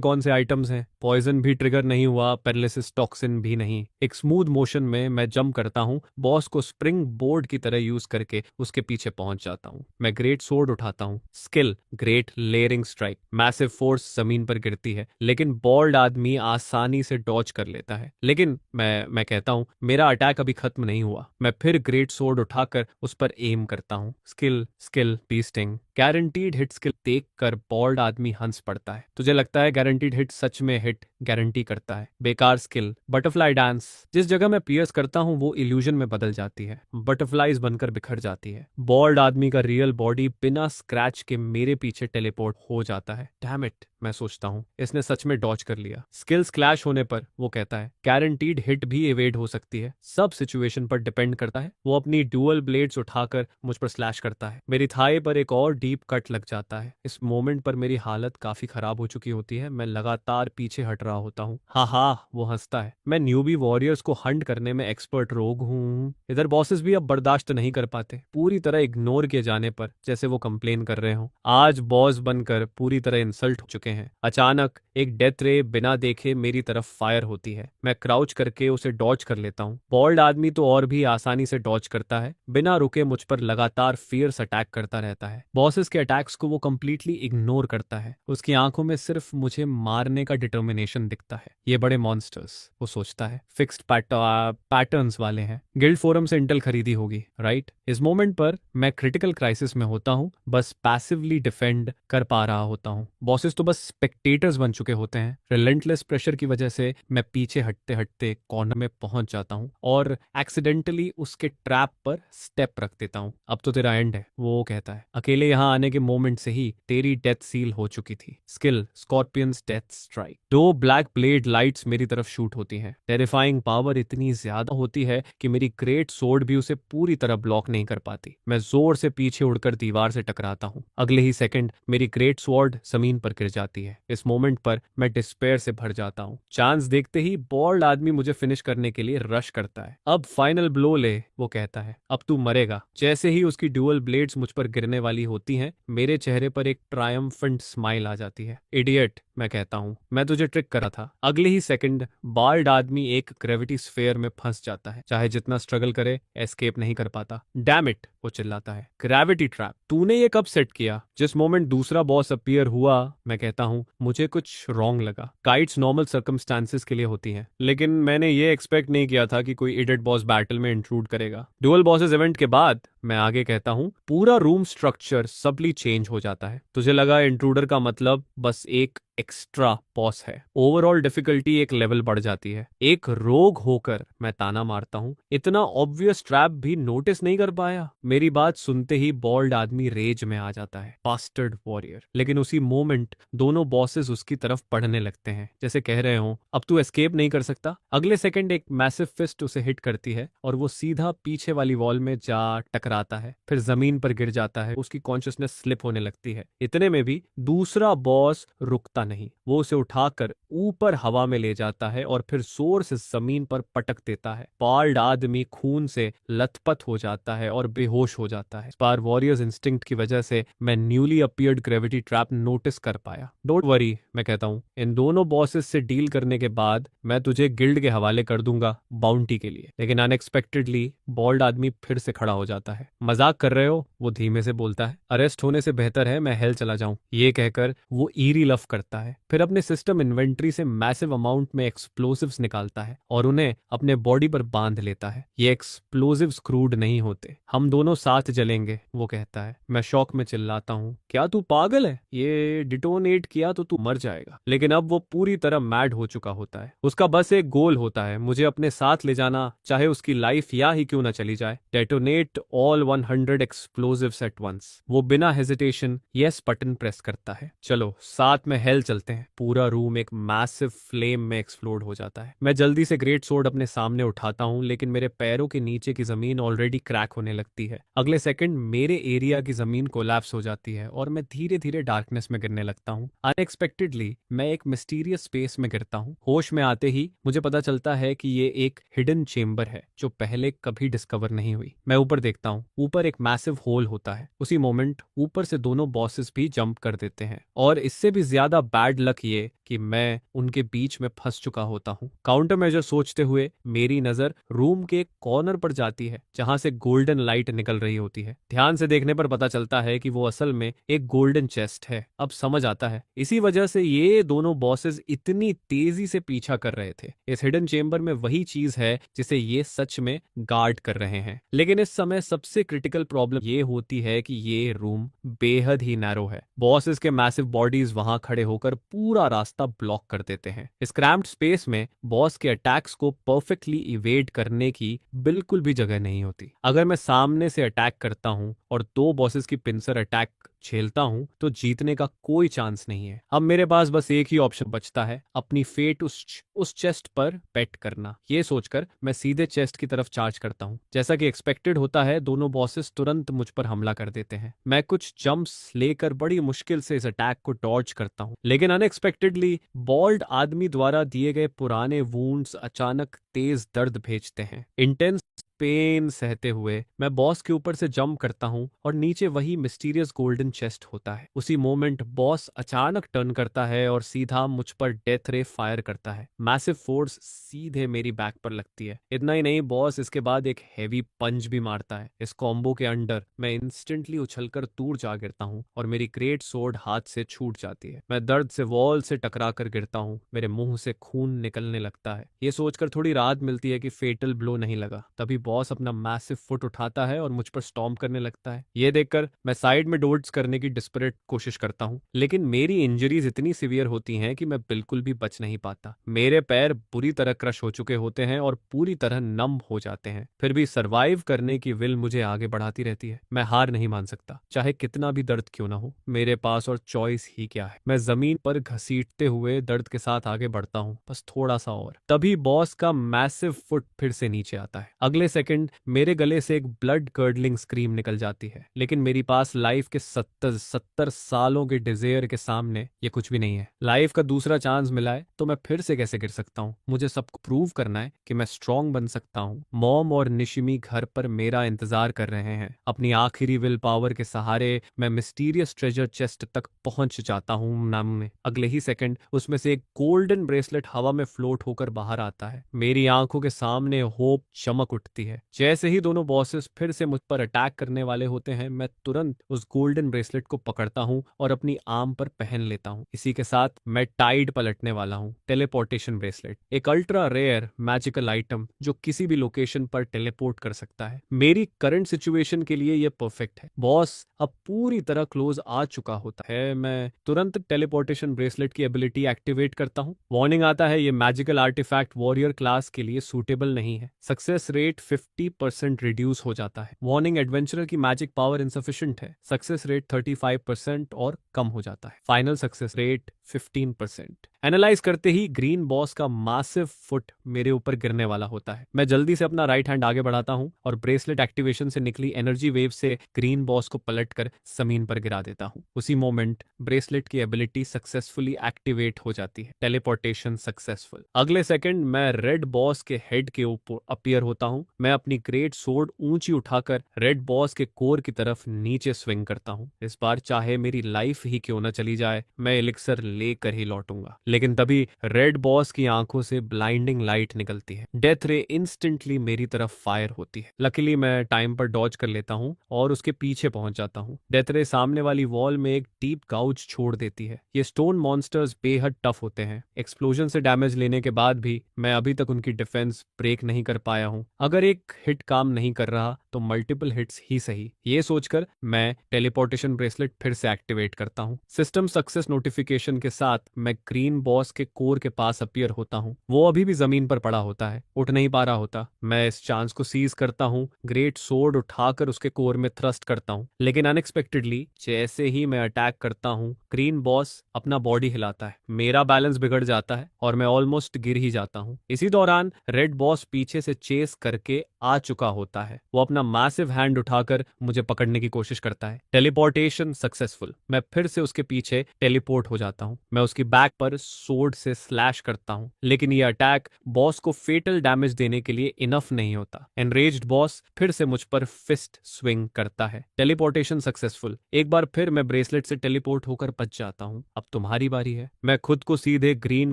कौन से आइटम्स हैं? पॉइजन भी ट्रिगर नहीं हुआ, पैरालिसिस टॉक्सिन भी नहीं। एक स्मूथ मोशन में मैं जंप करता हूँ, बॉस को स्प्रिंग बोर्ड की तरह यूज करके उसके पीछे पहुंच जाता हूँ। मैं ग्रेट सोर्ड उठाता हूँ। Skill great layering strike. Massive force जमीन पर गिरती है, लेकिन बॉल्ड आदमी आसानी से डॉज कर लेता है। लेकिन मैं कहता हूँ, मेरा अटैक अभी खत्म नहीं हुआ। मैं फिर ग्रेट सोर्ड उठाकर उस पर एम करता हूँ। Skill skill beasting guaranteed hit skill देखकर बॉल्ड आदमी हंस पड़ता है। तुझे लगता है गारंटीड हिट सच में हिट गारंटी करता है? बेकार स्किल। Butterfly dance. जिस जगह मैं पियर्स करता हूँ वो इल्यूजन में बदल जाती है, बटरफ्लाईज बनकर बिखर जाती है। बॉल्ड आदमी का रियल बॉडी बिना स्क्रैच के मेरे पीछे टेलीपोर्ट हो जाता है। डैम इट, मैं सोचता हूँ, इसने सच में डॉज कर लिया। स्किल्स क्लैश होने पर वो कहता है, गारंटीड हिट भी एवेड हो सकती है, सब सिचुएशन पर डिपेंड करता है। वो अपनी डुअल ब्लेड्स उठाकर मुझ पर स्लैश करता है। मेरी थाई पर एक और डीप कट लग जाता है। इस मोमेंट पर मेरी हालत काफी खराब हो चुकी होती है। मैं लगातार पीछे हट रहा होता हूँ। हा, वो हंसता है। मैं न्यूबी वॉरियर्स को हंट करने में एक्सपर्ट रोग हूँ। इधर बॉसेस भी अब बर्दाश्त नहीं कर पाते, पूरी तरह इग्नोर किए जाने पर, जैसे वो कंप्लेन कर रहे हो। आज बॉस बनकर पूरी तरह इंसल्ट हो चुके हैं। अचानक एक डेथ रे बिना देखे मेरी तरफ फायर होती है। मैं क्राउच करके उसे डॉज कर लेता हूँ। बॉल्ड आदमी तो और भी आसानी से डॉज करता है, बिना रुके मुझ पर लगातार फियर्स अटैक करता रहता है। बॉसेस के अटैक्स को वो कंप्लीटली इग्नोर करता है। उसकी आंखों में सिर्फ मुझे मारने का डिटर्मिनेशन दिखता है। ये बड़े मॉन्स्टर्स, वो सोचता है, फिक्स्ड पैटर्न्स वाले हैं। गिल्ड फोरम से इंटेल खरीदी होगी, राइट? इस मोमेंट पर मैं क्रिटिकल क्राइसिस में होता हूँ, बस पैसिवली डिफेंड कर पा रहा होता हूँ। बॉसेस बॉसेस तो बस स्पेक्टेटर्स बन चुके होते हैं। रिलेंटलेस प्रेशर की वजह से मैं पीछे हटते हटते कॉर्नर में पहुंच जाता हूँ और एक्सीडेंटली उसके ट्रैप पर स्टेप रख देता हूँ। अब तो तेरा एंड है, वो कहता है। अकेले यहाँ आने के मोमेंट से ही तेरी डेथ सील हो चुकी थी। Skill scorpion's death strike. 2 black blade lights मेरी तरफ शूट होती हैं। टेरिफाइंग पावर इतनी ज्यादा होती है कि मेरी ग्रेट सोर्ड भी उसे पूरी तरह ब्लॉक नहीं कर पाती। मैं जोर से पीछे उड़कर दीवार से टकराता हूँ। अगले ही सेकंड मेरी ग्रेट स्वॉर्ड जमीन पर गिर जाती है। इस मोमेंट पर मैं डिस्पेयर से भर जाता हूँ। चांस देखते ही बॉल्ड आदमी मुझे फिनिश करने के लिए रश करता है। अब फाइनल ब्लो ले, वो कहता है। अब तू मरेगा। जैसे ही उसकी ड्यूअल ब्लेड्स मुझ पर गिरने वाली होती हैं, मेरे चेहरे पर एक ट्रायम्फेंट स्माइल आ जाती है। इडियट, मैं कहता हूँ, मैं तुझे ट्रिक करा था। अगले ही सेकंड बाल्ड आदमी एक ग्रेविटी स्फीयर में फंस जाता है। चाहे जितना स्ट्रगल करे, एस्केप नहीं कर पाता। डैम इट, वो चिल्लाता है। ग्रेविटी ट्रैप, तूने ये कब सेट किया? जिस मोमेंट दूसरा बॉस अपीयर हुआ, मैं कहता हूँ, मुझे कुछ रॉन्ग लगा। काइट्स नॉर्मल सर्कमस्टांसेस के लिए होती हैं, लेकिन मैंने ये एक्सपेक्ट नहीं किया था कि कोई इडियट बॉस बैटल में इंट्रूड करेगा। डुअल बॉसेस इवेंट के बाद मैं आगे कहता हूँ, पूरा रूम स्ट्रक्चर सबली चेंज हो जाता है। तुझे लगा इंट्रूडर का मतलब बस एक एक्स्ट्रा बॉस है। ओवरऑल डिफिकल्टी एक लेवल बढ़ जाती है। एक रोग होकर मैं ताना मारता हूँ, इतना ऑब्वियस ट्रैप भी नोटिस नहीं कर पाया। मेरी बात सुनते ही बॉल्ड आदमी रेज में आ जाता है। Bastard warrior. लेकिन उसी मोमेंट दोनों बॉसेस उसकी तरफ पढ़ने लगते हैं, जैसे कह रहे हो अब तू एस्केप नहीं कर सकता। अगले सेकंड एक मैसिव फिस्ट उसे हिट करती है और वो सीधा पीछे वाली वॉल में जा टकराता है, फिर जमीन पर गिर जाता है। उसकी कॉन्शियसनेस स्लिप होने लगती है। इतने में भी दूसरा बॉस रुकता नहीं। वो उसे उठाकर ऊपर हवा में ले जाता है और फिर जोर से जमीन पर पटक देता है। बॉल्ड आदमी खून से लथपथ हो जाता है और बेहोश हो जाता है। स्पार वॉरियर्स इंस्टिंक्ट की वजह से मैं newly appeared gravity trap notice कर पाया। डोंट वरी, मैं कहता हूँ, इन दोनों बॉसेस से डील करने के बाद मैं तुझे गिल्ड के हवाले कर दूंगा बाउंटी के लिए। लेकिन अनएक्सपेक्टेडली बॉल्ड आदमी फिर से खड़ा हो जाता है। मजाक कर रहे हो, वो धीमे से बोलता है। अरेस्ट होने से बेहतर है मैं हेल चला जाऊं। ये कहकर वो ईरी लफ करता है। फिर अपने सिस्टम इन्वेंट्री से मैसिव अमाउंट में एक्सप्लोसिव्स निकालता है और उन्हें अपने बॉडी पर बांध लेता है। ये एक्सप्लोसिव्स क्रूड नहीं होते, हम दोनों साथ जलेंगे, वो कहता है। मैं शॉक में चिल्लाता हूँ, क्या तू पागल है? ये डिटोनेट किया तो तू मर जाएगा। लेकिन अब वो पूरी तरह मैड हो चुका होता है। उसका बस एक गोल होता है, मुझे अपने साथ ले जाना, चाहे उसकी लाइफ या ही क्यों ना चली जाए। Detonate all 100 explosives at once. वो बिना हेजिटेशन यस बटन प्रेस करता है। चलो साथ में हेल चलते हैं। पूरा रूम एक मैसिव फ्लेम में एक्सप्लोड हो जाता है। मैं जल्दी से ग्रेट सोर्ड अपने सामने उठाता हूं, लेकिन मेरे पैरों के नीचे की जमीन ऑलरेडी क्रैक होने लगती है। अगले सेकंड मेरे एरिया की जमीन कोलैप्स हो जाती है और मैं धीरे धीरे डार्कनेस में गिरने लगता हूं। अनएक्सपेक्टेडली मैं एक मिस्टीरियस स्पेस में गिरता हूं। होश में आते ही मुझे पता चलता है कि ये एक हिडन चेंबर है जो पहले कभी डिस्कवर नहीं हुई। मैं ऊपर देखता हूँ, ऊपर एक मैसिव होल होता है। उसी मोमेंट ऊपर से दोनों बॉसेस भी जंप कर देते हैं और इससे भी ज्यादा बैड लक ये कि मैं उनके बीच में फंस चुका होता हूँ। काउंटर मेजर सोचते हुए मेरी नजर रूम के कॉर्नर पर जाती है जहां से गोल्डन लाइट निकल रही होती है। ध्यान से देखने पर पता चलता है कि वो असल में एक गोल्डन चेस्ट है। अब समझ आता है, इसी वजह से ये दोनों बॉसेस इतनी तेजी से पीछा कर रहे थे। इस हिडन चेंबर में वही चीज है जिसे ये सच में गार्ड कर रहे हैं। लेकिन इस समय सबसे क्रिटिकल प्रॉब्लम ये होती है कि ये रूम बेहद ही नैरो है। बॉसेस के मैसिव बॉडीज वहां खड़े होकर पूरा रास्ता ब्लॉक कर देते हैं। इस क्रैम्प्ड स्पेस में बॉस के अटैक्स को परफेक्टली इवेड करने की बिल्कुल भी जगह नहीं होती। अगर मैं सामने से अटैक करता हूं और 2 बॉसेस की पिंसर अटैक झेलता हूं तो जीतने का कोई चांस नहीं है। अब मेरे पास बस एक ही ऑप्शन बचता है, अपनी फेट उस चेस्ट पर बेट करना। ये सोचकर मैं सीधे चेस्ट की तरफ चार्ज करता हूं। जैसा कि एक्सपेक्टेड होता है, दोनों बॉसेस तुरंत मुझ पर हमला कर देते हैं। मैं कुछ जंप्स लेकर बड़ी मुश्किल से इस अटैक को डॉज करता हूं, लेकिन अनएक्सपेक्टेडली बॉल्ड आदमी द्वारा दिए गए पुराने वुंड्स अचानक तेज दर्द भेजते हैं। इंटेंस पेन सहते हुए मैं बॉस के ऊपर से जंप करता हूं और नीचे वही मिस्टीरियस गोल्डन चेस्ट होता है। उसी मोमेंट बॉस अचानक टर्न करता है और सीधा मुझ पर डेथ रे फायर करता है। मैसिव फोर्स सीधे मेरी बैक पर लगती है। इतना ही नहीं, बॉस इसके बाद एक हेवी पंच भी मारता है। इस कॉम्बो के अंडर मैं इंस्टेंटली उछलकर दूर जा गिरता हूँ और मेरी ग्रेट सोर्ड हाथ से छूट जाती है। मैं दर्द से वॉल से टकरा कर गिरता हूँ। मेरे मुंह से खून निकलने लगता है। ये सोचकर थोड़ी राहत मिलती है कि फेटल ब्लो नहीं लगा। तभी बॉस अपना मैसिव फुट उठाता है और मुझ पर स्टॉम्प करने लगता है। ये देखकर मैं साइड में डोड्स करने की डिस्परेट कोशिश करता हूँ, लेकिन मेरी इंजरीज इतनी सीवियर होती हैं कि मैं बिल्कुल भी बच नहीं पाता। मेरे पैर बुरी तरह क्रश हो चुके होते हैं और पूरी तरह नम हो जाते हैं। फिर भी सरवाइव करने की विल मुझे आगे बढ़ाती रहती है। मैं हार नहीं मान सकता, चाहे कितना भी दर्द क्यों ना हो। मेरे पास और चॉइस ही क्या है। मैं जमीन पर घसीटते हुए दर्द के साथ आगे बढ़ता हूँ, बस थोड़ा सा और। तभी बॉस का मैसिव फुट फिर से नीचे आता है। अगले सेकंड मेरे गले से एक ब्लड कर्डलिंग स्क्रीम निकल जाती है, लेकिन मेरी पास लाइफ के 70 सालों के डिजायर के सामने ये कुछ भी नहीं है। लाइफ का दूसरा चांस मिला है तो मैं फिर से कैसे गिर सकता हूँ। मुझे सबको प्रूव करना है कि मैं स्ट्रांग बन सकता हूँ। मॉम और निशिमी घर पर मेरा इंतजार कर रहे हैं। अपनी आखिरी विल पावर के सहारे मैं मिस्टीरियस ट्रेजर चेस्ट तक पहुंच जाता हूँ नाम में। अगले ही सेकंड उसमें से एक गोल्डन ब्रेसलेट हवा में फ्लोट होकर बाहर आता है। मेरी आंखों के सामने होप चमक उठती है। जैसे ही दोनों बॉसेस फिर से मुझ पर अटैक करने वाले होते हैं, मैं तुरंत उस गोल्डन ब्रेसलेट को पकड़ता हूँ और अपनी आर्म पर पहन लेता हूँ। इसी के साथ मैं टाइड पलटने वाला हूँ। टेलीपोर्टेशन ब्रेसलेट एक अल्ट्रा रेयर मैजिकल आइटम जो किसी भी लोकेशन पर टेलीपोर्ट कर सकता है। मेरी करंट सिचुएशन के लिए यह परफेक्ट है। बॉस अब पूरी तरह क्लोज आ चुका होता है। मैं तुरंत टेलीपोर्टेशन ब्रेसलेट की एबिलिटी एक्टिवेट करता हूँ। वार्निंग आता है, ये मैजिकल आर्टिफैक्ट वॉरियर क्लास के लिए सूटेबल नहीं है। सक्सेस रेट 50% रिड्यूस हो जाता है। वार्निंग, एडवेंचरर की मैजिक पावर इनसफिशिएंट है। सक्सेस रेट 35% और कम हो जाता है। Final success rate 15%। एनालाइज करते ही ग्रीन बॉस का मासिव फुट मेरे ऊपर गिरने वाला होता है। मैं जल्दी से अपना राइट हैंड आगे बढ़ाता हूं और ब्रेसलेट एक्टिवेशन से निकली एनर्जी वेव से ग्रीन बॉस को पलटकर जमीन पर गिरा देता हूं। उसी मोमेंट ब्रेसलेट की एबिलिटी सक्सेसफुली एक्टिवेट हो जाती है। Teleportation successful. अगले सेकंड मैं रेड बॉस के हेड के ऊपर अपीयर होता हूं। मैं अपनी ग्रेट सोर्ड ऊंची उठाकर रेड बॉस के कोर की तरफ नीचे स्विंग करता हूं। इस बार चाहे मेरी लाइफ ही क्यों न चली जाए, मैं एलिक्सर लेकर ही लौटूंगा। लेकिन तभी रेड बॉस की आंखों से ब्लाइंडिंग लाइट निकलती है। डेथ रे इंस्टेंटली मेरी तरफ फायर होती है। लकीली मैं टाइम पर डॉज कर लेता हूं और उसके पीछे पहुंच जाता हूं। डेथ रे सामने वाली वॉल में एक डीप गाउज छोड़ देती है। ये स्टोन मॉन्स्टर्स बेहद टफ होते हैं। एक्सप्लोजन से डैमेज लेने के बाद भी मैं अभी तक उनकी डिफेंस ब्रेक नहीं कर पाया हूं। अगर एक हिट काम नहीं कर रहा तो मल्टीपल हिट्स ही सही। ये सोचकर मैं टेलीपोर्टेशन ब्रेसलेट फिर से एक्टिवेट करता हूं। सिस्टम सक्सेस नोटिफिकेशन के साथ मैं ग्रीन बॉस के कोर के पास अपीयर होता हूं। वो अभी भी जमीन पर पड़ा होता है, उठ नहीं पा रहा होता। मैं इस चांस को सीज करता हूं। ग्रेट सोर्ड उठाकर उसके कोर में थ्रस्ट करता हूं, लेकिन अनएक्सपेक्टेडली जैसे ही मैं अटैक करता हूं, ग्रीन बॉस अपना बॉडी हिलाता है। मेरा बैलेंस बिगड़ जाता है और मैं ऑलमोस्ट गिर ही जाता हूं। इसी दौरान रेड बॉस पीछे से चेस करके आ चुका होता है। वो अपना मैसिव हैंड उठाकर मुझे पकड़ने की कोशिश करता है। Teleportation successful. मैं फिर से उसके पीछे टेलीपोर्ट हो जाता हूं। मैं उसकी बैक पर सोर्ड से स्लैश करता हूं, लेकिन यह अटैक बॉस को फेटल डैमेज देने के लिए इनफ नहीं होता। एनरेज्ड बॉस फिर से मुझ पर फिस्ट स्विंग करता है। Teleportation successful. एक बार फिर मैं ब्रेसलेट से टेलीपोर्ट होकर बच जाता हूं। अब तुम्हारी बारी है। मैं खुद को सीधे ग्रीन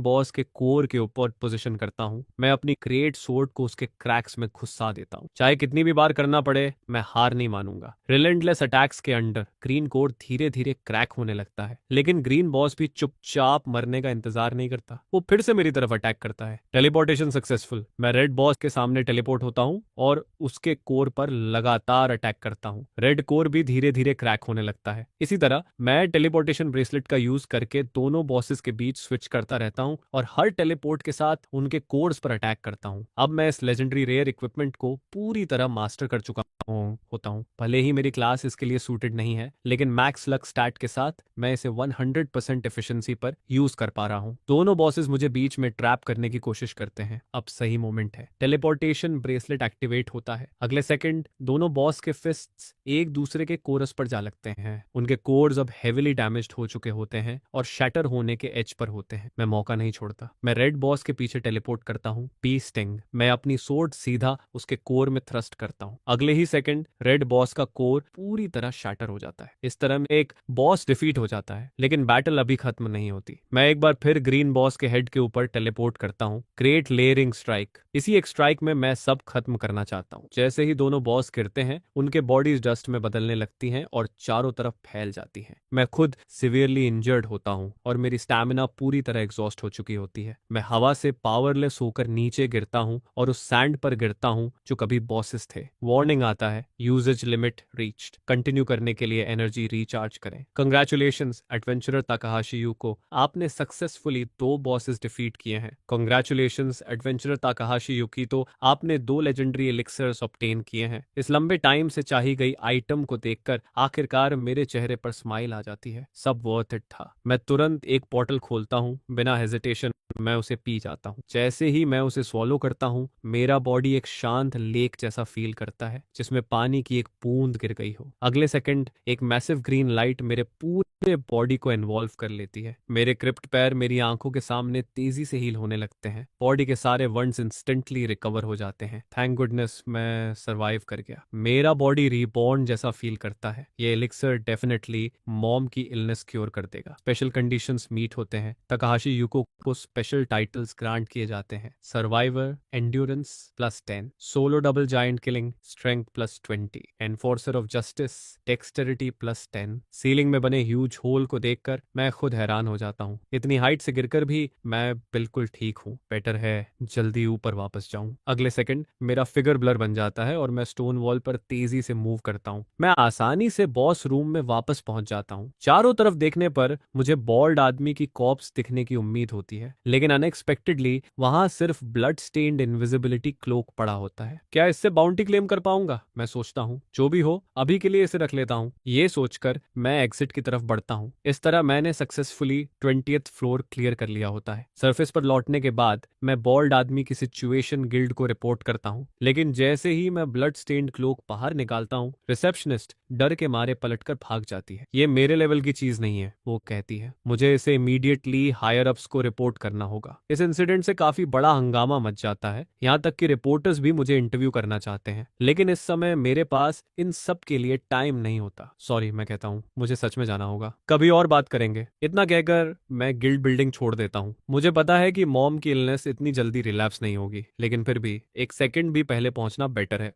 बॉस के कोर के ऊपर पोजीशन करता हूं। मैं अपनी ग्रेट सोर्ड को उसके क्रैक्स में घुसा देता हूं। चाहे कितनी भी बार करना पड़े, मैं हार नहीं मानूंगा। रिलेंटलेस अटैक्स के अंडर ग्रीन कोर धीरे धीरे क्रैक होने लगता है, लेकिन ग्रीन बॉस भी चुपचाप मरने का इंतजार नहीं करता। वो फिर से मेरी तरफ अटैक करता है। Teleportation successful. मैं रेड बॉस के सामने टेलीपोर्ट होता हूं और उसके कोर पर लगातार अटैक करता हूं। रेड कोर भी धीरे धीरे क्रैक होने लगता है। इसी तरह मैं टेलीपोर्टेशन ब्रेसलेट का यूज करके दोनों बॉसेस के बीच स्विच करता रहता हूं और हर टेलीपोर्ट के साथ उनके कोर्स पर अटैक करता हूं। अब मैं इस लेजेंडरी रेयर इक्विपमेंट को पूरी तरह मास्टर कर चुका होता हूं। भले ही मेरी क्लास इसके लिए सूटेड नहीं है, लेकिन मैक्स लक स्टैट के साथ मैं इसे 100% एफिशिएंसी पर यूज कर पा रहा हूं। दोनों बॉसेस मुझे बीच में ट्रैप करने की कोशिश करते हैं। अब सही मोमेंट है। टेलीपोर्टेशन ब्रेसलेट एक्टिवेट होता है। अगले सेकंड दोनों बॉस के फिस्ट्स एक दूसरे के कोरस पर जा लगते हैं। उनके कोर्स अब हेविली डैमेज्ड हो चुके होते हैं और शैटर होने के एज पर होते हैं। मैं मौका नहीं छोड़ता। मैं रेड बॉस के पीछे टेलीपोर्ट करता हूं। P sting. मैं अपनी सोर्ड सीधा उसके कोर में थ्रस्ट करता हूं। अगले ही सेकंड रेड बॉस का कोर पूरी तरह शैटर हो जाता है। इस तरह एक बॉस डिफीट हो जाता है, लेकिन बैटल अभी खत्म नहीं होती। मैं एक बार फिर ग्रीन बॉस के हेड के ऊपर टेलीपोर्ट करता हूं। Great layering strike. इसी एक स्ट्राइक में मैं सब खत्म करना चाहता हूँ। जैसे ही दोनों बॉस गिरते हैं उनके बॉडीज डस्ट में बदलने लगती हैं और चारों तरफ फैल जाती हैं। मैं खुद सिवियरली इंजर्ड होता हूँ और मेरी स्टैमिना पूरी तरह एग्जॉस्ट हो चुकी होती है। मैं हवा से पावरलेस होकर नीचे गिरता हूँ और उस सैंड पर गिरता हूँ जो कभी बॉसेस थे। वार्निंग आता है, यूजेज लिमिट रीच्ड। कंटिन्यू करने के लिए एनर्जी रिचार्ज करें। कंग्रेचुलेशंस एडवेंचरर ताकाहाशी युको, आपने सक्सेसफुली 2 बॉसेस डिफीट किए हैं। कंग्रेचुलेशंस एडवेंचरर ताकाहाशी युकितो, आपने 2 लेजेंडरी एलिक्सर्स ऑब्टेन किए हैं। इस लंबे टाइम से चाही गई आइटम को देखकर आखिरकार मेरे चेहरे पर स्माइल आ जाती है। सब वर्थ इट था। मैं तुरंत एक पोर्टल खोलता हूँ, बिना हेजिटेशन मैं उसे पी जाता हूँ। जैसे ही मैं उसे स्वॉलो करता हूँ मेरा बॉडी एक शांत लेक जैसा फील करता है जिसमें पानी की एक बूंद गिर गई हो। अगले सेकंड एक मैसिव ग्रीन लाइट मेरे पूरे बॉडी को इन्वॉल्व कर लेती है। मेरे क्रिप्ट पैर मेरी आंखों के सामने तेजी से हील होने लगते हैं। बॉडी के सारे वंड्स इंस्टेंटली रिकवर हो जाते हैं। थैंक गुडनेस मैं सरवाइव कर गया। मेरा बॉडी रीबॉर्न जैसा फील करता है। ये एलिक्सर डेफिनेटली मॉम की इलनेस क्योर कर देगा। स्पेशल कंडीशंस मीट होते हैं। तकाहाशी युको को स्पेशल टाइटल्स ग्रांट किए जाते हैं। Survivor endurance +10, solo double giant killing strength +20, enforcer of justice dexterity +10। Ceiling में बने ह्यूज होल को देखकर मैं खुद हैरान हो जाता हूँ। इतनी हाइट से गिरकर भी मैं बिल्कुल ठीक हूँ। बेटर है जल्दी ऊपर वापस जाऊं। अगले सेकंड मेरा फिगर ब्लर बन जाता है और मैं स्टोन वॉल पर तेजी से मूव करता हूँ। मैं आसानी से बॉस रूम में वापस पहुंच जाता हूँ। चारों तरफ देखने पर मुझे बॉल्ड आदमी की कॉप्स दिखने की उम्मीद होती है, लेकिन अनएक्सपेक्टेडली वहां सिर्फ ब्लड स्टेन्ड इनविजिबिलिटी क्लोक पड़ा होता है। क्या इससे बाउंटी क्लेम कर पाऊंगा, मैं सोचता हूँ। जो भी हो अभी के लिए इसे रख लेता हूँ। ये सोचकर मैं एग्जिट की तरफ बढ़ता हूँ। इस तरह मैंने सक्सेसफुली 20th फ्लोर क्लियर कर लिया होता है। सरफेस पर लौटने के बाद मैं बॉल्ड आदमी की सिचुएशन गिल्ड को रिपोर्ट करता हूँ, लेकिन जैसे ही मैं ब्लड स्टेन्ड क्लोक बाहर निकालता हूँ रिसेप्शनिस्ट डर के मारे पलटकर भाग जाती है। ये मेरे लेवल की चीज नहीं है, वो कहती है। मुझे इसे इमीडिएटली हायर अप्स को रिपोर्ट करना होगा। इस इंसिडेंट से काफी बड़ा हंगामा मच जाता है, यहाँ तक कि रिपोर्टर्स भी मुझे इंटरव्यू करना चाहते हैं, लेकिन इस समय मेरे पास इन सब के लिए टाइम नहीं होता। सॉरी मैं कहता हूँ, मुझे सच में जाना होगा, कभी और बात करेंगे। इतना कहकर मैं गिल्ड बिल्डिंग छोड़ देता हूँ। मुझे पता है कि मॉम की इलनेस इतनी जल्दी रिलैप्स नहीं होगी, लेकिन फिर भी एक सेकंड भी पहले पहुंचना बेटर है।